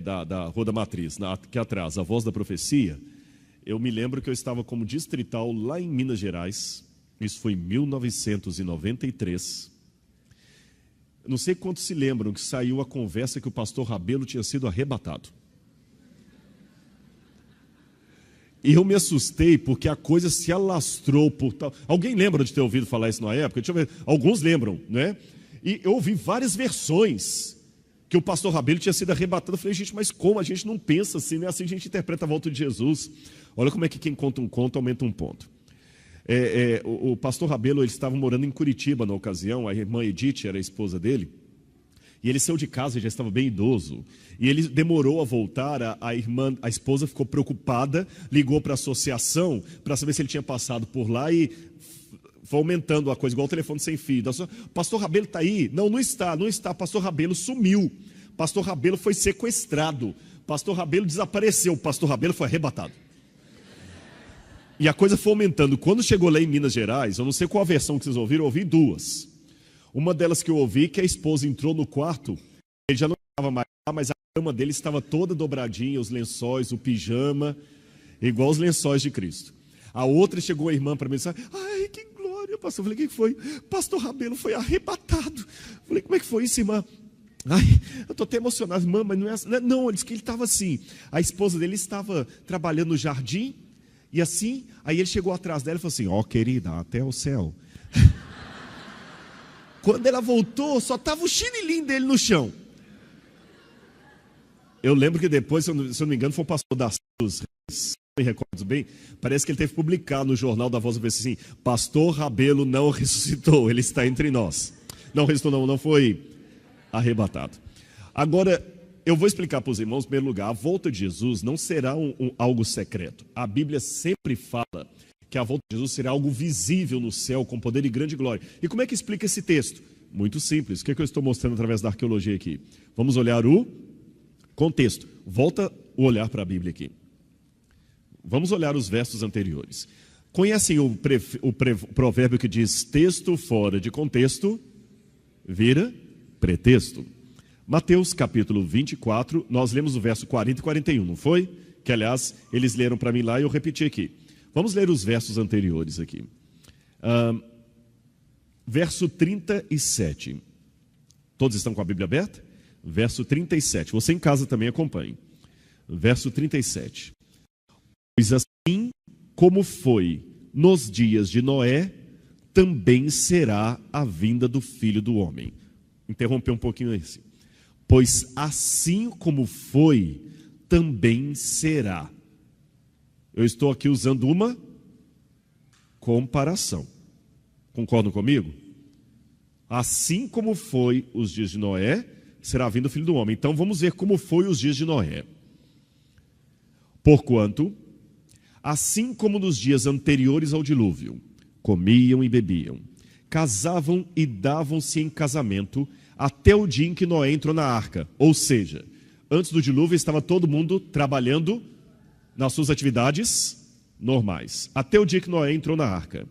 da Rua da Matriz, aqui atrás, A Voz da Profecia, eu me lembro que eu estava como distrital lá em Minas Gerais. Isso foi em 1993. Não sei quantos se lembram que saiu a conversa que o pastor Rabelo tinha sido arrebatado. E eu me assustei porque a coisa se alastrou por tal... Alguém lembra de ter ouvido falar isso na época? Deixa eu ver. Alguns lembram, né? E eu ouvi várias versões que o pastor Rabelo tinha sido arrebatado. Eu falei, gente, mas como? A gente não pensa assim, não é assim que a gente interpreta a volta de Jesus. Olha como é que quem conta um conto aumenta um ponto. O pastor Rabelo, ele estava morando em Curitiba na ocasião, a irmã Edith era a esposa dele, E ele saiu de casa, ele já estava bem idoso. E ele demorou a voltar, a esposa ficou preocupada, ligou para a associação para saber se ele tinha passado por lá e foi aumentando a coisa, igual o telefone sem fio. Pastor Rabelo está aí? Não, não está. Pastor Rabelo sumiu. Pastor Rabelo foi sequestrado. Pastor Rabelo desapareceu. Pastor Rabelo foi arrebatado. E a coisa foi aumentando. Quando chegou lá em Minas Gerais, eu não sei qual a versão que vocês ouviram, eu ouvi duas. Uma delas que eu ouvi, que a esposa entrou no quarto, ele já não estava mais lá, mas a cama dele estava toda dobradinha, os lençóis, o pijama, igual os lençóis de Cristo. A outra chegou a irmã para mim e disse: ai, que glória, pastor. Eu falei: o que foi? Pastor Rabelo foi arrebatado. Eu falei: como é que foi isso, irmã? Ai, eu estou até emocionado, irmã, mas não é assim. Não, ele disse que ele estava assim. A esposa dele estava trabalhando no jardim, e assim, aí ele chegou atrás dela e falou assim: ó, querida, até o céu. Quando ela voltou, só estava o chinilinho dele no chão. Eu lembro que depois, se eu não me engano, foi o pastor das Reis, me recordo bem, parece que ele teve que publicar no Jornal da Voz do Brasil assim: Pastor Rabelo não ressuscitou, ele está entre nós. Não ressuscitou, não foi arrebatado. Agora, eu vou explicar para os irmãos, em primeiro lugar, a volta de Jesus não será algo secreto. A Bíblia sempre fala que a volta de Jesus será algo visível no céu, com poder e grande glória. E como é que explica esse texto? Muito simples. O que é que eu estou mostrando através da arqueologia aqui? Vamos olhar o contexto. Volta o olhar para a Bíblia aqui. Vamos olhar os versos anteriores. Conhecem o provérbio que diz: texto fora de contexto vira pretexto. Mateus capítulo 24, nós lemos o verso 40 e 41, não foi? Que aliás, eles leram para mim lá e eu repeti aqui. Vamos ler os versos anteriores aqui. Verso 37. Todos estão com a Bíblia aberta? Verso 37. Você em casa também acompanhe. Verso 37. Pois assim como foi nos dias de Noé, também será a vinda do Filho do Homem. Interromper um pouquinho assim. Pois assim como foi, também será. Eu estou aqui usando uma comparação. Concordam comigo? Assim como foi os dias de Noé, será a vinda do Filho do Homem. Então vamos ver como foi os dias de Noé. Porquanto, assim como nos dias anteriores ao dilúvio, comiam e bebiam, casavam e davam-se em casamento, até o dia em que Noé entrou na arca. Ou seja, antes do dilúvio estava todo mundo trabalhando nas suas atividades normais, até o dia que Noé entrou na arca.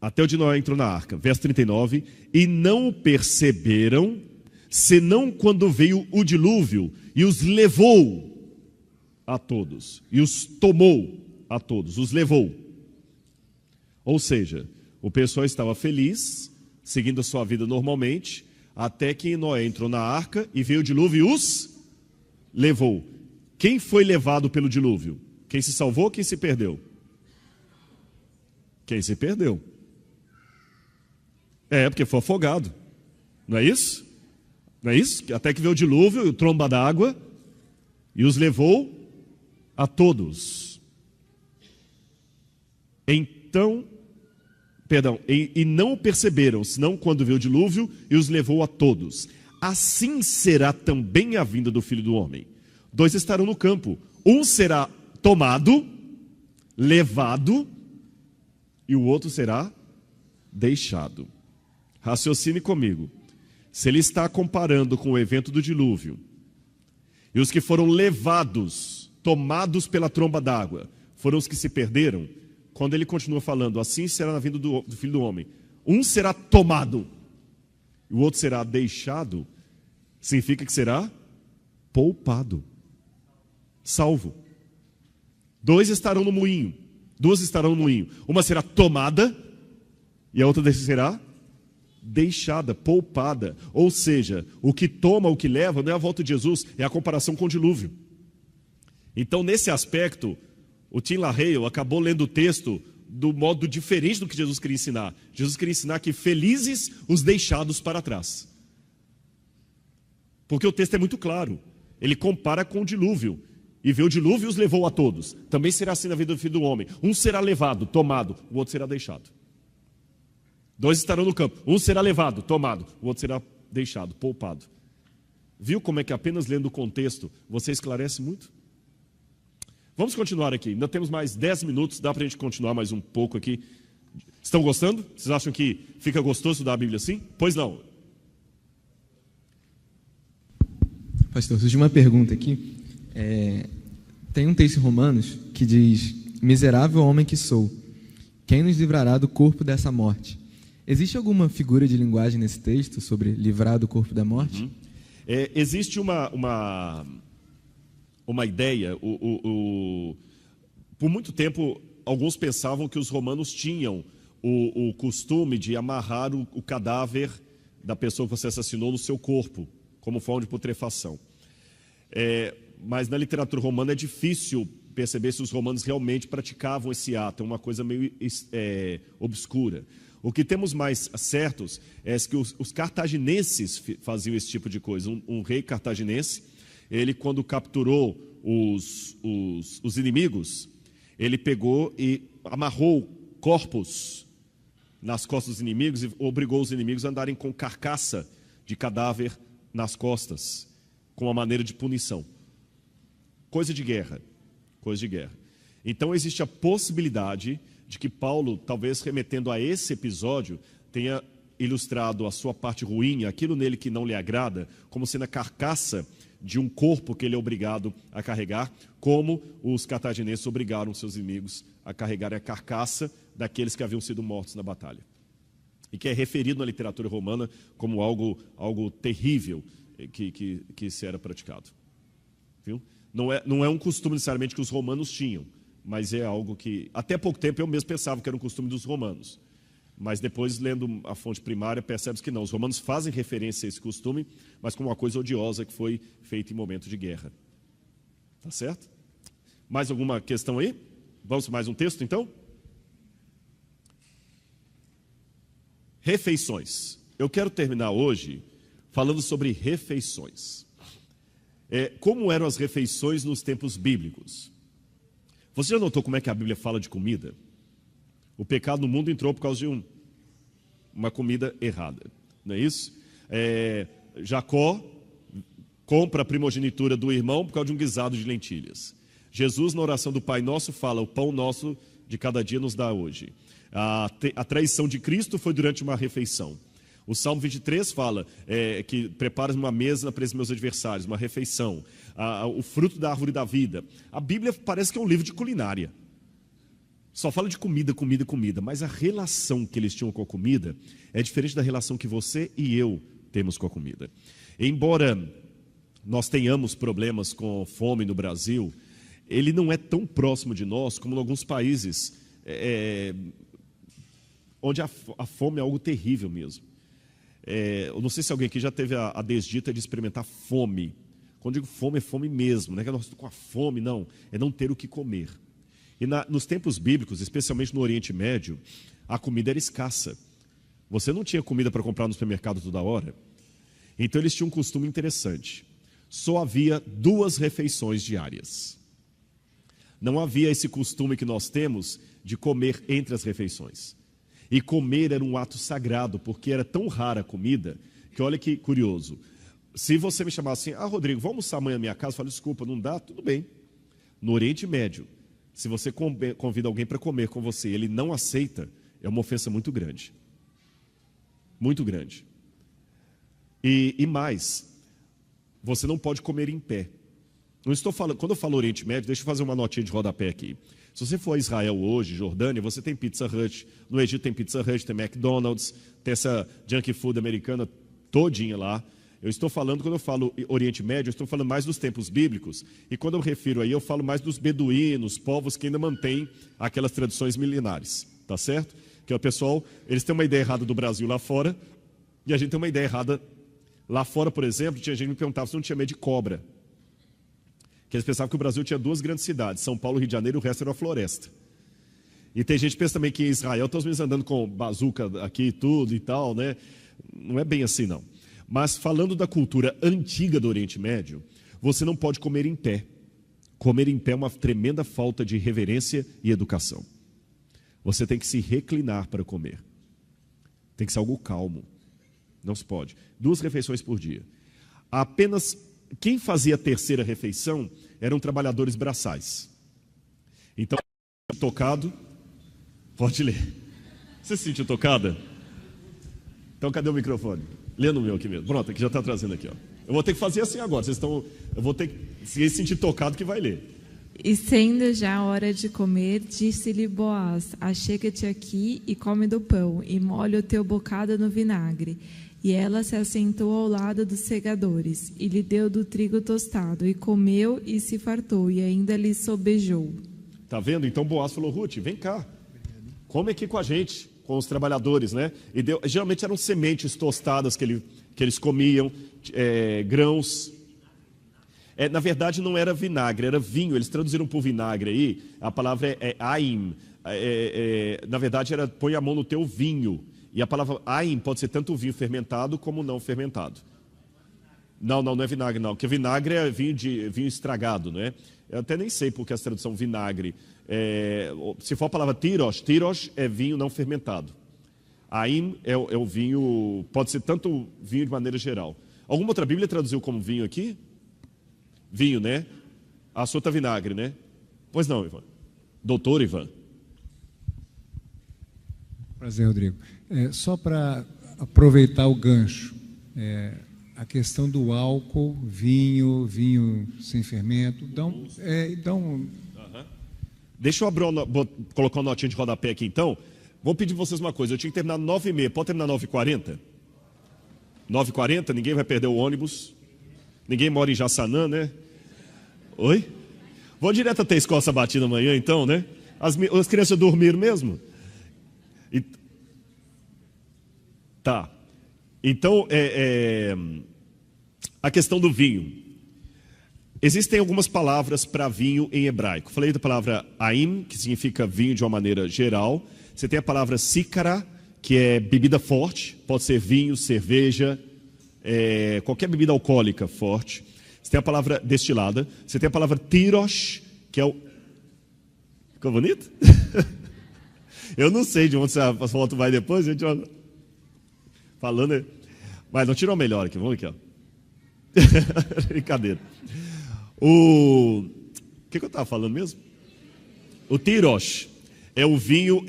Até o dia que Noé entrou na arca. Verso 39. E não o perceberam, senão quando veio o dilúvio e os levou a todos. E os tomou a todos, os levou. Ou seja, o pessoal estava feliz, seguindo a sua vida normalmente, até que Noé entrou na arca e veio o dilúvio e os levou. Quem foi levado pelo dilúvio? Quem se salvou, quem se perdeu? Quem se perdeu. Porque foi afogado. Não é isso? Não é isso? Até que veio o dilúvio, o tromba d'água, e os levou a todos. E não o perceberam, senão quando veio o dilúvio e os levou a todos. Assim será também a vinda do Filho do Homem. 2 estarão no campo. Um será tomado, levado, e o outro será deixado. Raciocine comigo. Se ele está comparando com o evento do dilúvio, e os que foram levados, tomados pela tromba d'água, foram os que se perderam, quando ele continua falando, assim será na vinda do Filho do Homem, um será tomado, e o outro será deixado, significa que será poupado, salvo. 2 estarão no moinho, 2 estarão no moinho, uma será tomada, e a outra será deixada, poupada. Ou seja, o que toma, o que leva, não é a volta de Jesus, é a comparação com o dilúvio. Então, nesse aspecto, o Tim LaHaye acabou lendo o texto do modo diferente do que Jesus queria ensinar. Jesus queria ensinar que felizes os deixados para trás. Porque o texto é muito claro. Ele compara com o dilúvio. E vê o dilúvio e os levou a todos. Também será assim na vida do Filho do Homem. Um será levado, tomado, o outro será deixado. 2 estarão no campo. Um será levado, tomado. O outro será deixado, poupado. Viu como é que apenas lendo o contexto você esclarece muito? Vamos continuar aqui. Ainda temos mais 10 minutos. Dá para a gente continuar mais um pouco aqui. Estão gostando? Vocês acham que fica gostoso estudar a Bíblia assim? Pois não. Pastor, surgiu uma pergunta aqui. Tem um texto em Romanos que diz: miserável homem que sou, quem nos livrará do corpo dessa morte? Existe alguma figura de linguagem nesse texto sobre livrar do corpo da morte? Existe uma ideia. Por muito tempo, alguns pensavam que os romanos tinham o costume de amarrar o cadáver da pessoa que você assassinou no seu corpo, como forma de putrefação. Mas na literatura romana é difícil perceber se os romanos realmente praticavam esse ato, é uma coisa meio obscura. O que temos mais certos é que os cartaginenses faziam esse tipo de coisa. Um rei cartaginense, ele quando capturou os inimigos, ele pegou e amarrou corpos nas costas dos inimigos e obrigou os inimigos a andarem com carcaça de cadáver nas costas, com uma maneira de punição. Coisa de guerra. Então existe a possibilidade de que Paulo, talvez remetendo a esse episódio, tenha ilustrado a sua parte ruim, aquilo nele que não lhe agrada, como sendo a carcaça de um corpo que ele é obrigado a carregar, como os cartagineses obrigaram seus inimigos a carregarem a carcaça daqueles que haviam sido mortos na batalha. E que é referido na literatura romana como algo terrível que se era praticado. Viu? Não é um costume necessariamente que os romanos tinham, mas é algo que, até pouco tempo, eu mesmo pensava que era um costume dos romanos. Mas depois, lendo a fonte primária, percebe-se que não. Os romanos fazem referência a esse costume, mas como uma coisa odiosa que foi feita em momento de guerra. Tá certo? Mais alguma questão aí? Vamos para mais um texto, então? Refeições. Eu quero terminar hoje falando sobre refeições. Como eram as refeições nos tempos bíblicos? Você já notou como é que a Bíblia fala de comida? O pecado no mundo entrou por causa de uma comida errada, não é isso? Jacó compra a primogenitura do irmão por causa de um guisado de lentilhas. Jesus, na oração do Pai Nosso, fala: o pão nosso de cada dia nos dá hoje. A traição de Cristo foi durante uma refeição. O Salmo 23 fala que prepara uma mesa na presença dos meus adversários, uma refeição. O fruto da árvore da vida. A Bíblia parece que é um livro de culinária. Só fala de comida, comida, comida. Mas a relação que eles tinham com a comida é diferente da relação que você e eu temos com a comida. Embora nós tenhamos problemas com fome no Brasil, ele não é tão próximo de nós como em alguns países onde a fome é algo terrível mesmo. Eu não sei se alguém aqui já teve a desdita de experimentar fome. Quando digo fome, é fome mesmo, não é que nós estamos com a fome, não. É não ter o que comer. E nos tempos bíblicos, especialmente no Oriente Médio, a comida era escassa. Você não tinha comida para comprar no supermercado toda hora. Então eles tinham um costume interessante. Só havia 2 refeições diárias. Não havia esse costume que nós temos de comer entre as refeições. E comer era um ato sagrado, porque era tão rara a comida, que olha que curioso. Se você me chamasse assim: Rodrigo, vamos almoçar amanhã na minha casa? Eu falo: desculpa, não dá? Tudo bem. No Oriente Médio, se você convida alguém para comer com você e ele não aceita, é uma ofensa muito grande. Muito grande. E mais, você não pode comer em pé. Não estou falando, quando eu falo Oriente Médio, deixa eu fazer uma notinha de rodapé aqui. Se você for a Israel hoje, Jordânia, você tem Pizza Hut. No Egito tem Pizza Hut, tem McDonald's, tem essa junk food americana todinha lá. Eu estou falando, quando eu falo Oriente Médio, eu estou falando mais dos tempos bíblicos. E quando eu refiro aí, eu falo mais dos beduínos, povos que ainda mantêm aquelas tradições milenares. Tá certo? Que o pessoal, eles têm uma ideia errada do Brasil lá fora, e a gente tem uma ideia errada. Lá fora, por exemplo, tinha gente que me perguntava se não tinha medo de cobra. Que eles pensavam que o Brasil tinha 2 grandes cidades, São Paulo e Rio de Janeiro, e o resto era uma floresta. E tem gente que pensa também que em Israel estão os meninos andando com bazuca aqui e tudo e tal, né? Não é bem assim, não. Mas falando da cultura antiga do Oriente Médio, você não pode comer em pé. Comer em pé é uma tremenda falta de reverência e educação. Você tem que se reclinar para comer. Tem que ser algo calmo. Não se pode. 2 refeições por dia. Apenas quem fazia a terceira refeição eram trabalhadores braçais. Então, tocado, pode ler. Você se sentiu tocada? Então, cadê o microfone? Lê no meu aqui mesmo. Pronto, aqui já está trazendo aqui. Ó. Eu vou ter que fazer assim agora. Eu vou ter que, se sentir tocado, que vai ler. E sendo já a hora de comer, disse-lhe Boaz: achega-te aqui e come do pão, e molha o teu bocado no vinagre. E ela se assentou ao lado dos segadores, e lhe deu do trigo tostado, e comeu e se fartou, e ainda lhe sobejou. Está vendo? Então Boaz falou: Ruth, vem cá, come aqui com a gente, com os trabalhadores, né? E geralmente eram sementes tostadas que eles comiam, grãos. Na verdade não era vinagre, era vinho. Eles traduziram por vinagre aí, a palavra é aim. Na verdade era põe a mão no teu vinho. E a palavra aim pode ser tanto vinho fermentado como não fermentado. Não é vinagre não, porque vinagre é vinho estragado, não é? Eu até nem sei porque essa tradução vinagre. Se for a palavra tirosh é vinho não fermentado. Aim é o vinho, pode ser tanto vinho de maneira geral. Alguma outra Bíblia traduziu como vinho aqui? Vinho, né? A sua tá vinagre, né? Pois não, Ivan. Doutor Ivan. Prazer, Rodrigo. Só para aproveitar o gancho, a questão do álcool, vinho sem fermento, Deixa eu colocar uma notinha de rodapé aqui, então. Vou pedir para vocês uma coisa. Eu tinha que terminar 9h30. Pode terminar 9h40? 9h40? Ninguém vai perder o ônibus. Ninguém mora em Jaçanã, né? Oi? Vou direto até a escola sabatina amanhã, então, né? As crianças dormiram mesmo? Tá. Então, a questão do vinho. Existem algumas palavras para vinho em hebraico. Falei da palavra aim, que significa vinho de uma maneira geral. Você tem a palavra sícara, que é bebida forte. Pode ser vinho, cerveja, qualquer bebida alcoólica forte. Você tem a palavra destilada. Você tem a palavra tirosh, que é o... Ficou bonito? Eu não sei de onde essa foto vai depois, gente. Falando, mas não tirou melhor aqui, vamos aqui, ó. Brincadeira. O que eu estava falando mesmo? O tirosh é o vinho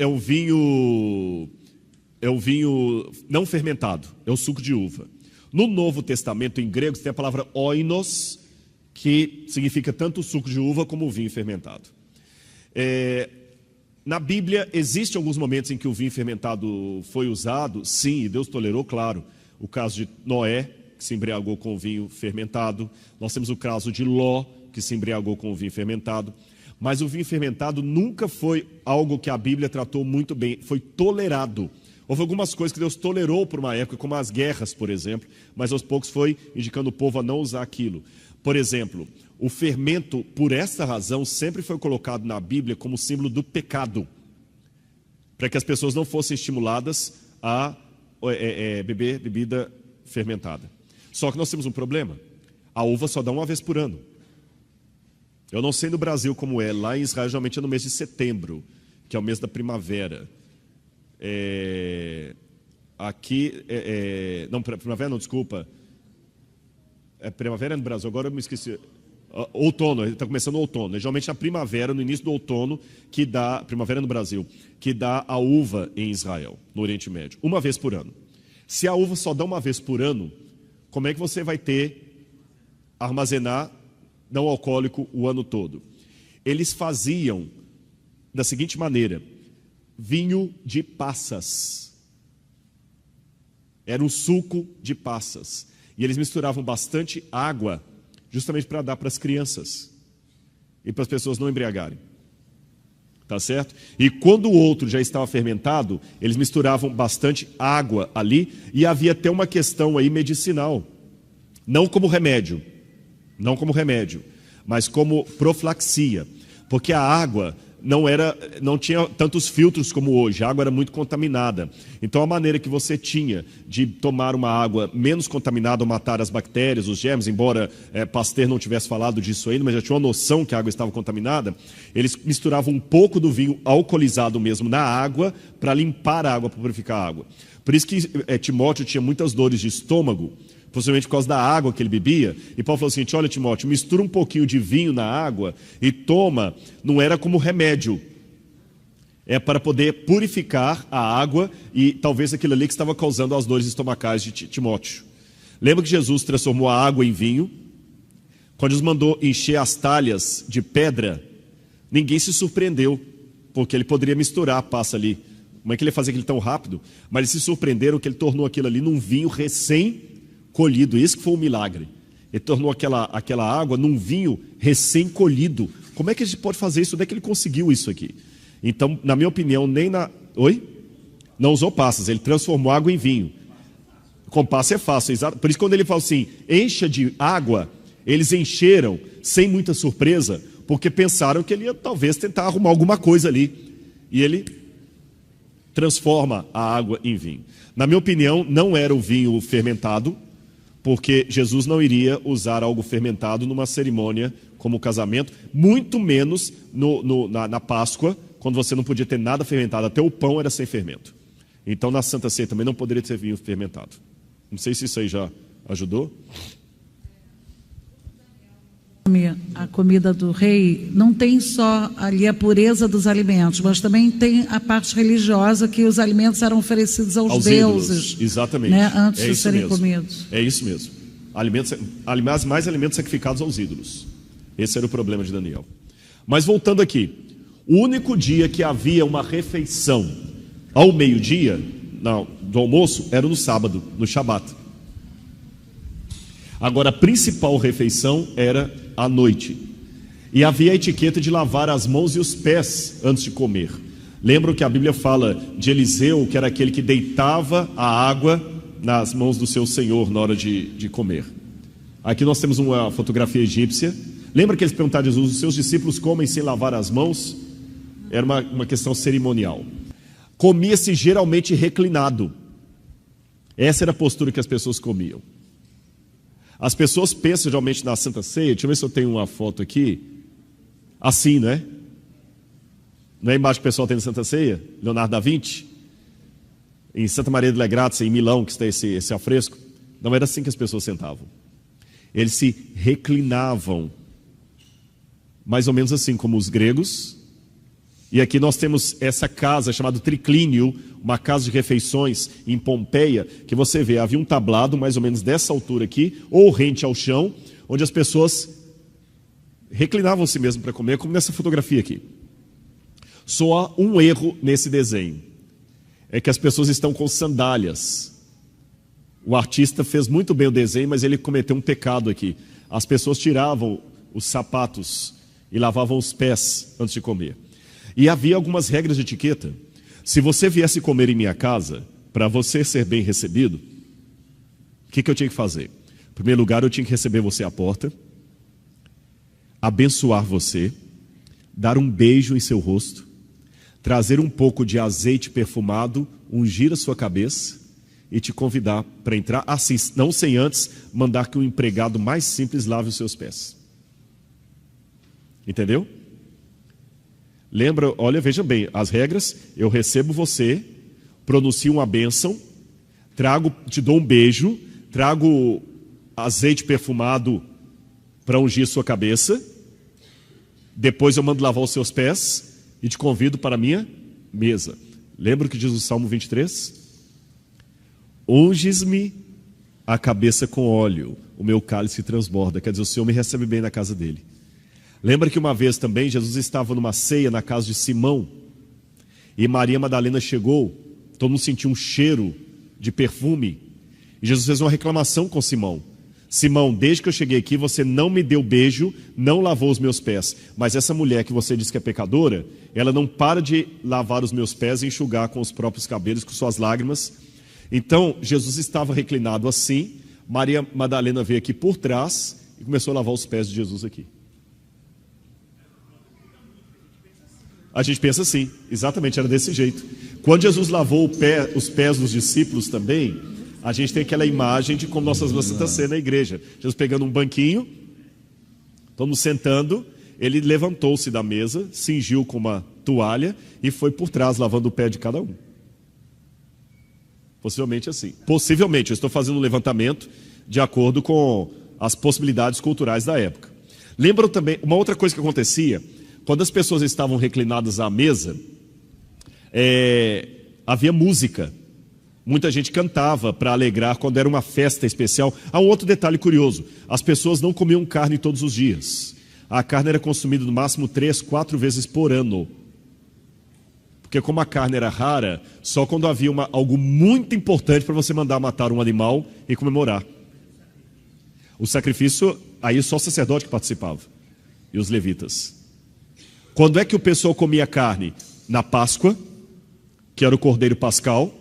não fermentado, é o suco de uva. No Novo Testamento, em grego, você tem a palavra oinos, que significa tanto o suco de uva como o vinho fermentado. Na Bíblia, existem alguns momentos em que o vinho fermentado foi usado, sim, e Deus tolerou, claro. O caso de Noé, que se embriagou com o vinho fermentado. Nós temos o caso de Ló, que se embriagou com o vinho fermentado. Mas o vinho fermentado nunca foi algo que a Bíblia tratou muito bem, foi tolerado. Houve algumas coisas que Deus tolerou por uma época, como as guerras, por exemplo, mas aos poucos foi indicando o povo a não usar aquilo. Por exemplo, o fermento, por essa razão, sempre foi colocado na Bíblia como símbolo do pecado, para que as pessoas não fossem estimuladas a beber bebida fermentada. Só que nós temos um problema: a uva só dá uma vez por ano. Eu não sei no Brasil como é, lá em Israel geralmente é no mês de setembro, que é o mês da primavera. Aqui, não, primavera não, desculpa. Primavera no Brasil, agora eu me esqueci. Outono, está começando o outono. Geralmente na primavera, no início do outono, que dá, primavera no Brasil, que dá a uva em Israel, no Oriente Médio, uma vez por ano. Se a uva só dá uma vez por ano, como é que você vai armazenar não alcoólico o ano todo? Eles faziam da seguinte maneira: vinho de passas. Era um suco de passas. E eles misturavam bastante água, justamente para dar para as crianças e para as pessoas não embriagarem. Tá certo? E quando o outro já estava fermentado, eles misturavam bastante água ali, e havia até uma questão aí medicinal. Não como remédio, mas como profilaxia, porque a água não tinha tantos filtros como hoje, a água era muito contaminada. Então a maneira que você tinha de tomar uma água menos contaminada ou matar as bactérias, os germes, embora Pasteur não tivesse falado disso ainda, mas já tinha uma noção que a água estava contaminada, eles misturavam um pouco do vinho alcoolizado mesmo na água, para limpar a água, para purificar a água. Por isso que Timóteo tinha muitas dores de estômago, possivelmente por causa da água que ele bebia. E Paulo falou assim: olha, Timóteo, mistura um pouquinho de vinho na água e toma. Não era como remédio, é para poder purificar a água e talvez aquilo ali que estava causando as dores estomacais de Timóteo. Lembra que Jesus transformou a água em vinho? Quando Jesus mandou encher as talhas de pedra, ninguém se surpreendeu, porque ele poderia misturar a passa ali. Como é que ele ia fazer aquilo tão rápido? Mas eles se surpreenderam que ele tornou aquilo ali num vinho recém-colhido. Isso que foi um milagre. Ele tornou aquela água num vinho recém-colhido. Como é que a gente pode fazer isso? Onde é que ele conseguiu isso aqui? Então, na minha opinião, Oi? Não usou passas, ele transformou água em vinho. Com passa é fácil, exato. Por isso quando ele fala assim, encha de água, eles encheram sem muita surpresa, porque pensaram que ele ia talvez tentar arrumar alguma coisa ali. E ele transforma a água em vinho. Na minha opinião, não era o vinho fermentado, porque Jesus não iria usar algo fermentado numa cerimônia como o casamento, muito menos na Páscoa, quando você não podia ter nada fermentado, até o pão era sem fermento. Então na Santa Ceia também não poderia ter vinho fermentado. Não sei se isso aí já ajudou. A comida do rei não tem só ali a pureza dos alimentos, mas também tem a parte religiosa, que os alimentos eram oferecidos aos deuses. Ídolos. Exatamente. Né, antes de serem comidos. É isso mesmo. Mais alimentos sacrificados aos ídolos. Esse era o problema de Daniel. Mas voltando aqui, o único dia que havia uma refeição ao meio-dia, do almoço, era no sábado, no Shabat. Agora, a principal refeição era à noite. E havia a etiqueta de lavar as mãos e os pés antes de comer. Lembram que a Bíblia fala de Eliseu, que era aquele que deitava a água nas mãos do seu senhor na hora de comer. Aqui nós temos uma fotografia egípcia. Lembra que eles perguntaram a Jesus: os seus discípulos comem sem lavar as mãos? Era uma questão cerimonial. Comia-se geralmente reclinado. Essa era a postura que as pessoas comiam. As pessoas pensam geralmente na Santa Ceia, deixa eu ver se eu tenho uma foto aqui, assim, não é? Não é a imagem que o pessoal tem na Santa Ceia? Leonardo da Vinci? Em Santa Maria delle Grazie, em Milão, que está esse afresco. Não era assim que as pessoas sentavam. Eles se reclinavam, mais ou menos assim como os gregos. E aqui nós temos essa casa chamada triclínio, uma casa de refeições em Pompeia, que você vê, havia um tablado mais ou menos dessa altura aqui, ou rente ao chão, onde as pessoas reclinavam-se mesmo para comer, como nessa fotografia aqui. Só há um erro nesse desenho, é que as pessoas estão com sandálias. O artista fez muito bem o desenho, mas ele cometeu um pecado aqui. As pessoas tiravam os sapatos e lavavam os pés antes de comer. E havia algumas regras de etiqueta. Se você viesse comer em minha casa, para você ser bem recebido, o que eu tinha que fazer? Em primeiro lugar, eu tinha que receber você à porta, abençoar você, dar um beijo em seu rosto, trazer um pouco de azeite perfumado, ungir a sua cabeça e te convidar para entrar, assim, não sem antes mandar que o empregado mais simples lave os seus pés. Entendeu? Lembra, olha, veja bem, as regras: eu recebo você, pronuncio uma bênção, te dou um beijo, trago azeite perfumado para ungir sua cabeça, depois eu mando lavar os seus pés e te convido para a minha mesa. Lembra o que diz o Salmo 23? Unges-me a cabeça com óleo, o meu cálice transborda. Quer dizer, o Senhor me recebe bem na casa dele. Lembra que uma vez também Jesus estava numa ceia na casa de Simão e Maria Madalena chegou, todo mundo sentiu um cheiro de perfume e Jesus fez uma reclamação com Simão: Simão, desde que eu cheguei aqui você não me deu beijo, não lavou os meus pés, mas essa mulher que você diz que é pecadora, ela não para de lavar os meus pés e enxugar com os próprios cabelos, com suas lágrimas. Então Jesus estava reclinado assim, Maria Madalena veio aqui por trás e começou a lavar os pés de Jesus aqui. A gente pensa assim, exatamente, era desse jeito. Quando Jesus lavou os pés dos discípulos também, a gente tem aquela imagem de como nós fazemos a Santa Ceia na igreja. Jesus pegando um banquinho, todo mundo sentando, ele levantou-se da mesa, cingiu com uma toalha e foi por trás lavando o pé de cada um. Possivelmente assim. Possivelmente, eu estou fazendo um levantamento de acordo com as possibilidades culturais da época. Lembram também, uma outra coisa que acontecia, quando as pessoas estavam reclinadas à mesa, havia música. Muita gente cantava para alegrar quando era uma festa especial. Há um outro detalhe curioso, as pessoas não comiam carne todos os dias. A carne era consumida no máximo 3, 4 vezes por ano. Porque como a carne era rara, só quando havia algo muito importante para você mandar matar um animal e comemorar. O sacrifício, aí só o sacerdote que participava, e os levitas. Quando é que o pessoal comia carne? Na Páscoa, que era o Cordeiro Pascal,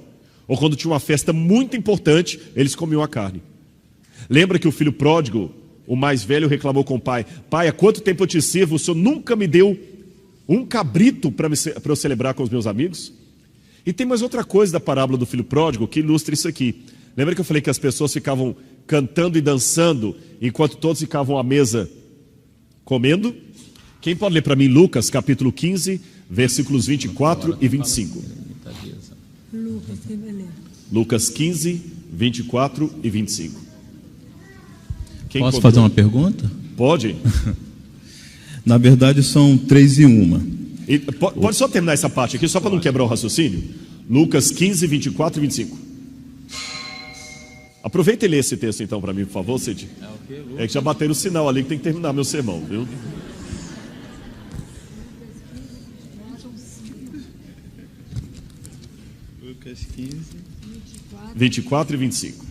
ou quando tinha uma festa muito importante, eles comiam a carne. Lembra que o filho pródigo, o mais velho, reclamou com o pai: pai, há quanto tempo eu te sirvo, o senhor nunca me deu um cabrito para eu celebrar com os meus amigos? E tem mais outra coisa da parábola do filho pródigo que ilustra isso aqui. Lembra que eu falei que as pessoas ficavam cantando e dançando enquanto todos ficavam à mesa comendo? Quem pode ler para mim Lucas capítulo 15, versículos 24 e 25? Lucas 15, 24 e 25. Posso fazer uma pergunta? Pode. Na verdade são 3 em 1. Pode só terminar essa parte aqui, só para não quebrar o raciocínio? Lucas 15, 24 e 25. Aproveita e lê esse texto então para mim, por favor, Cid. É que já bateram o sinal ali que tem que terminar meu sermão, viu? Lucas 15, 24 e 25.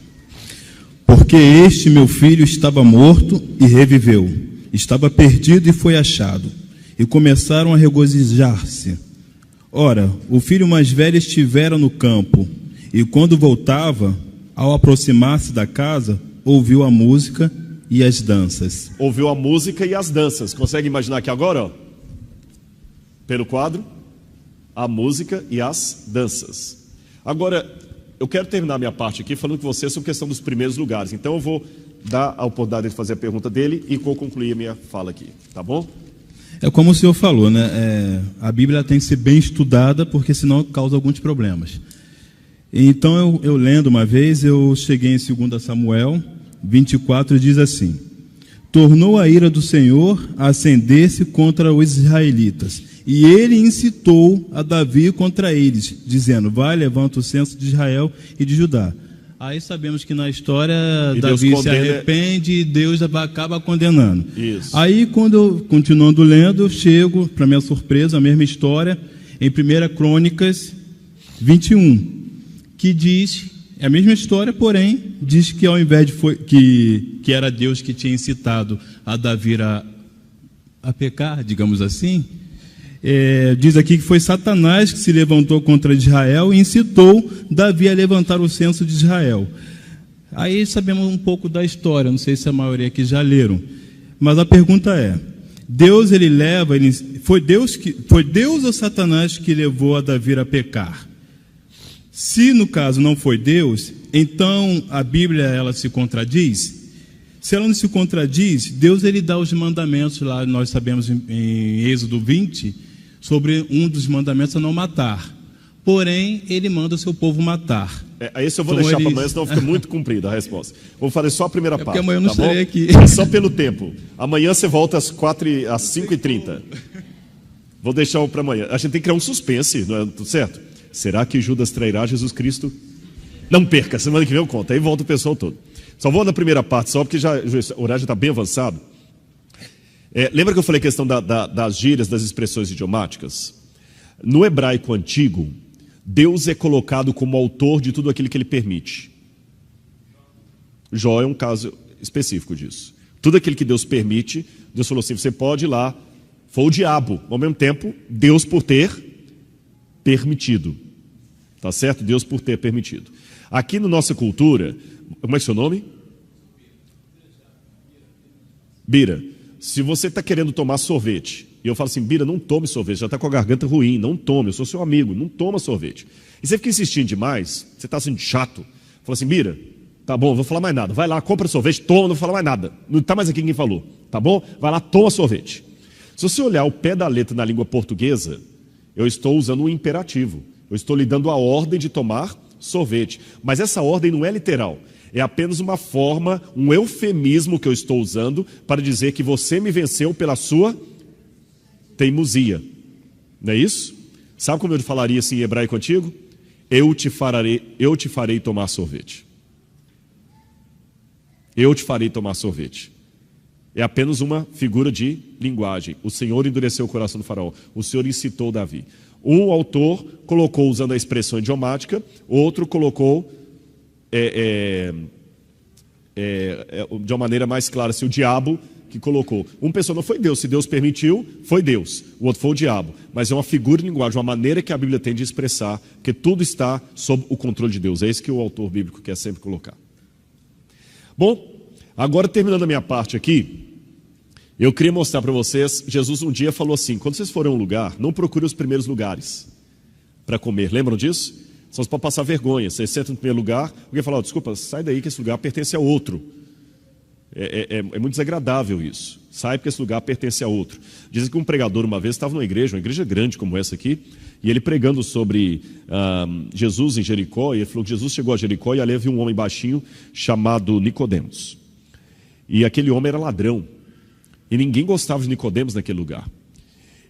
Porque este meu filho estava morto e reviveu, estava perdido e foi achado, e começaram a regozijar-se. Ora, o filho mais velho estivera no campo, e quando voltava, ao aproximar-se da casa, ouviu a música e as danças. Ouviu a música e as danças. Consegue imaginar aqui agora, ó? Pelo quadro, a música e as danças. Agora, eu quero terminar minha parte aqui falando com você sobre a questão dos primeiros lugares. Então eu vou dar a oportunidade de fazer a pergunta dele e vou concluir a minha fala aqui, tá bom? É como o senhor falou, né? A Bíblia tem que ser bem estudada, porque senão causa alguns problemas. Então eu lendo uma vez, eu cheguei em 2 Samuel 24, diz assim: tornou a ira do Senhor a acender-se contra os israelitas, e ele incitou a Davi contra eles, dizendo: vai, levanta o censo de Israel e de Judá. Aí sabemos que na história Davi se arrepende e Deus acaba condenando. Isso. Aí continuando lendo, eu chego, para minha surpresa, a mesma história, em 1 Crônicas 21, que diz, é a mesma história, porém, diz que ao invés de que era Deus que tinha incitado a Davi a pecar, digamos assim, diz aqui que foi Satanás que se levantou contra Israel e incitou Davi a levantar o censo de Israel. Aí sabemos um pouco da história, não sei se a maioria aqui já leram, mas a pergunta é: Deus foi Deus ou Satanás que levou a Davi a pecar? Se no caso não foi Deus, então a Bíblia ela se contradiz? Se ela não se contradiz, Deus ele dá os mandamentos lá, nós sabemos em Êxodo 20, sobre um dos mandamentos a não matar. Porém, ele manda o seu povo matar. Esse eu vou deixar para amanhã, senão fica muito comprida a resposta. Vou fazer só a primeira parte. Porque amanhã eu não estarei aqui. Só pelo tempo. Amanhã você volta às 5h30. Vou deixar para amanhã. A gente tem que criar um suspense, não é tudo certo? Será que Judas trairá Jesus Cristo? Não perca, semana que vem eu conto. Aí volta o pessoal todo. Só vou na primeira parte, só porque o horário já está bem avançado. Lembra que eu falei a questão das gírias, das expressões idiomáticas? No hebraico antigo, Deus é colocado como autor de tudo aquilo que ele permite. Jó é um caso específico disso. Tudo aquilo que Deus permite, Deus falou assim: você pode ir lá. Foi o diabo, ao mesmo tempo, Deus por ter permitido. Tá certo? Deus por ter permitido. Aqui na nossa cultura, como é que é o seu nome? Bira. Se você está querendo tomar sorvete, e eu falo assim: Bira, não tome sorvete, já está com a garganta ruim, não tome, eu sou seu amigo, não toma sorvete. E você fica insistindo demais, você está sendo chato, fala assim: Bira, tá bom, não vou falar mais nada, vai lá, compra sorvete, toma, não vou falar mais nada, não está mais aqui quem falou, tá bom? Vai lá, toma sorvete. Se você olhar o pé da letra na língua portuguesa, eu estou usando um imperativo, eu estou lhe dando a ordem de tomar sorvete. Mas essa ordem não é literal. É apenas uma forma, um eufemismo que eu estou usando para dizer que você me venceu pela sua teimosia. Não é isso? Sabe como eu falaria assim em hebraico antigo? Eu te farei tomar sorvete. Eu te farei tomar sorvete. É apenas uma figura de linguagem. O Senhor endureceu o coração do faraó. O Senhor incitou Davi. Um autor colocou usando a expressão idiomática, outro colocou de uma maneira mais clara, assim, o diabo que colocou. Uma pessoa não foi Deus, se Deus permitiu, foi Deus. O outro foi o diabo. Mas é uma figura de linguagem, uma maneira que a Bíblia tem de expressar que tudo está sob o controle de Deus. É isso que o autor bíblico quer sempre colocar. Bom, agora terminando a minha parte aqui, eu queria mostrar para vocês, Jesus um dia falou assim, quando vocês forem a um lugar, não procurem os primeiros lugares para comer. Lembram disso? Só para passar vergonha. Você senta no primeiro lugar, alguém fala, desculpa, sai daí que esse lugar pertence a outro. É muito desagradável isso. Sai porque esse lugar pertence a outro. Dizem que um pregador uma vez estava numa igreja, uma igreja grande como essa aqui, e ele pregando sobre Jesus em Jericó, e ele falou que Jesus chegou a Jericó e ali havia um homem baixinho chamado Nicodemos. E aquele homem era ladrão. E ninguém gostava de Nicodemos naquele lugar.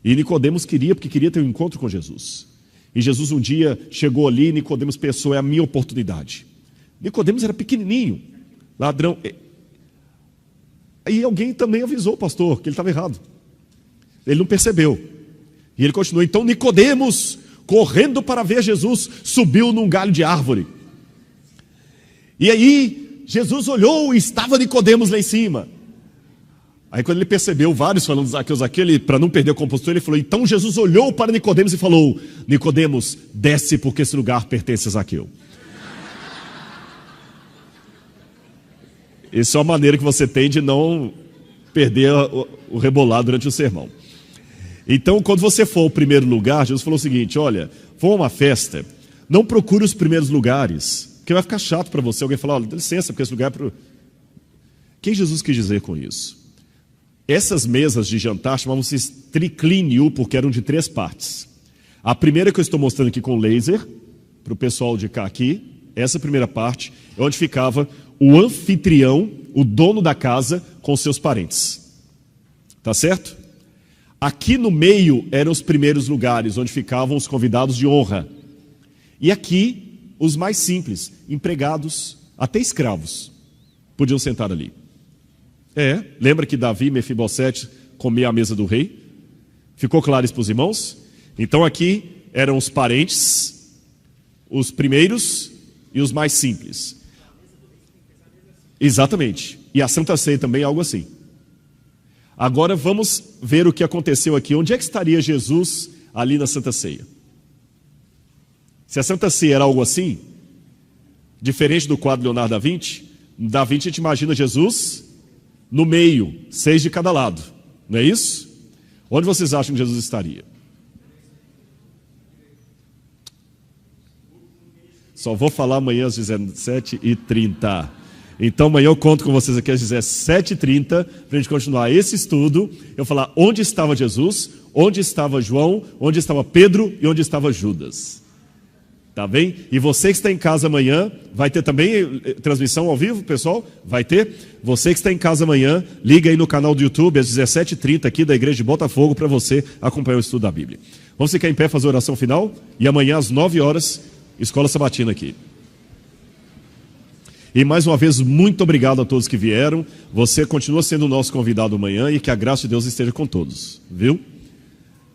E Nicodemos porque queria ter um encontro com Jesus. E Jesus um dia chegou ali e Nicodemos pensou, é a minha oportunidade. Nicodemos era pequenininho, ladrão. E alguém também avisou o pastor que ele estava errado. Ele não percebeu. E ele continuou. Então Nicodemos, correndo para ver Jesus, subiu num galho de árvore. E aí Jesus olhou e estava Nicodemos lá em cima. Aí quando ele percebeu, vários falando de Zaqueu, para não perder a compostura, ele falou, então Jesus olhou para Nicodemos e falou, Nicodemos, desce porque esse lugar pertence a Zaqueu. Essa é uma maneira que você tem de não perder o rebolado durante o sermão. Então, quando você for ao primeiro lugar, Jesus falou o seguinte, olha, for a uma festa, não procure os primeiros lugares, porque vai ficar chato para você. Alguém falar, olha, dá licença, porque esse lugar é para... O que Jesus quis dizer com isso? Essas mesas de jantar chamavam-se triclínio, porque eram de 3 partes. A primeira que eu estou mostrando aqui com laser, para o pessoal de cá aqui, essa primeira parte é onde ficava o anfitrião, o dono da casa, com seus parentes. Tá certo? Aqui no meio eram os primeiros lugares, onde ficavam os convidados de honra. E aqui, os mais simples, empregados, até escravos, podiam sentar ali. Lembra que Davi e Mefibosete comiam à mesa do rei? Ficou claro isso para os irmãos? Então aqui eram os parentes, os primeiros e os mais simples. Exatamente. E a Santa Ceia também é algo assim. Agora vamos ver o que aconteceu aqui. Onde é que estaria Jesus ali na Santa Ceia? Se a Santa Ceia era algo assim, diferente do quadro Leonardo da Vinci a gente imagina Jesus no meio, 6 de cada lado. Não é isso? Onde vocês acham que Jesus estaria? Só vou falar amanhã às 17h30. Então amanhã eu conto com vocês aqui às 17h30 para a gente continuar esse estudo. Eu falar onde estava Jesus, onde estava João, onde estava Pedro e onde estava Judas. Tá bem? E você que está em casa amanhã, vai ter também transmissão ao vivo, pessoal? Vai ter? Você que está em casa amanhã, liga aí no canal do YouTube às 17h30 aqui da Igreja de Botafogo para você acompanhar o estudo da Bíblia. Vamos ficar em pé, fazer a oração final e amanhã às 9h, Escola Sabatina aqui. E mais uma vez, muito obrigado a todos que vieram. Você continua sendo o nosso convidado amanhã e que a graça de Deus esteja com todos. Viu?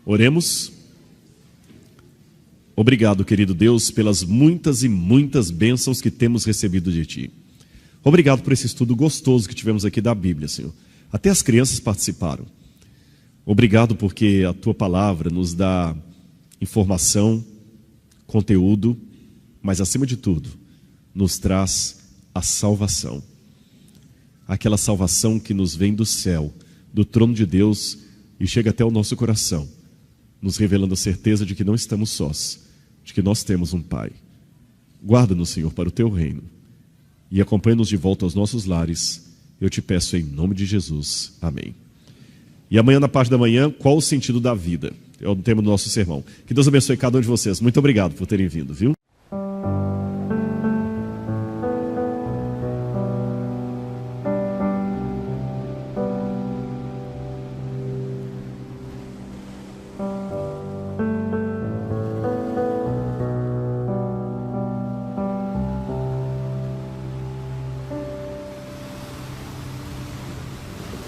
Oremos. Obrigado, querido Deus, pelas muitas e muitas bênçãos que temos recebido de Ti. Obrigado por esse estudo gostoso que tivemos aqui da Bíblia, Senhor. Até as crianças participaram. Obrigado porque a Tua palavra nos dá informação, conteúdo, mas acima de tudo, nos traz a salvação. Aquela salvação que nos vem do céu, do trono de Deus e chega até o nosso coração, nos revelando a certeza de que não estamos sós, de que nós temos um Pai. Guarda-nos, Senhor, para o Teu reino e acompanha-nos de volta aos nossos lares. Eu te peço em nome de Jesus. Amém. E amanhã, na parte da manhã, qual o sentido da vida? É o tema do nosso sermão. Que Deus abençoe cada um de vocês. Muito obrigado por terem vindo, viu?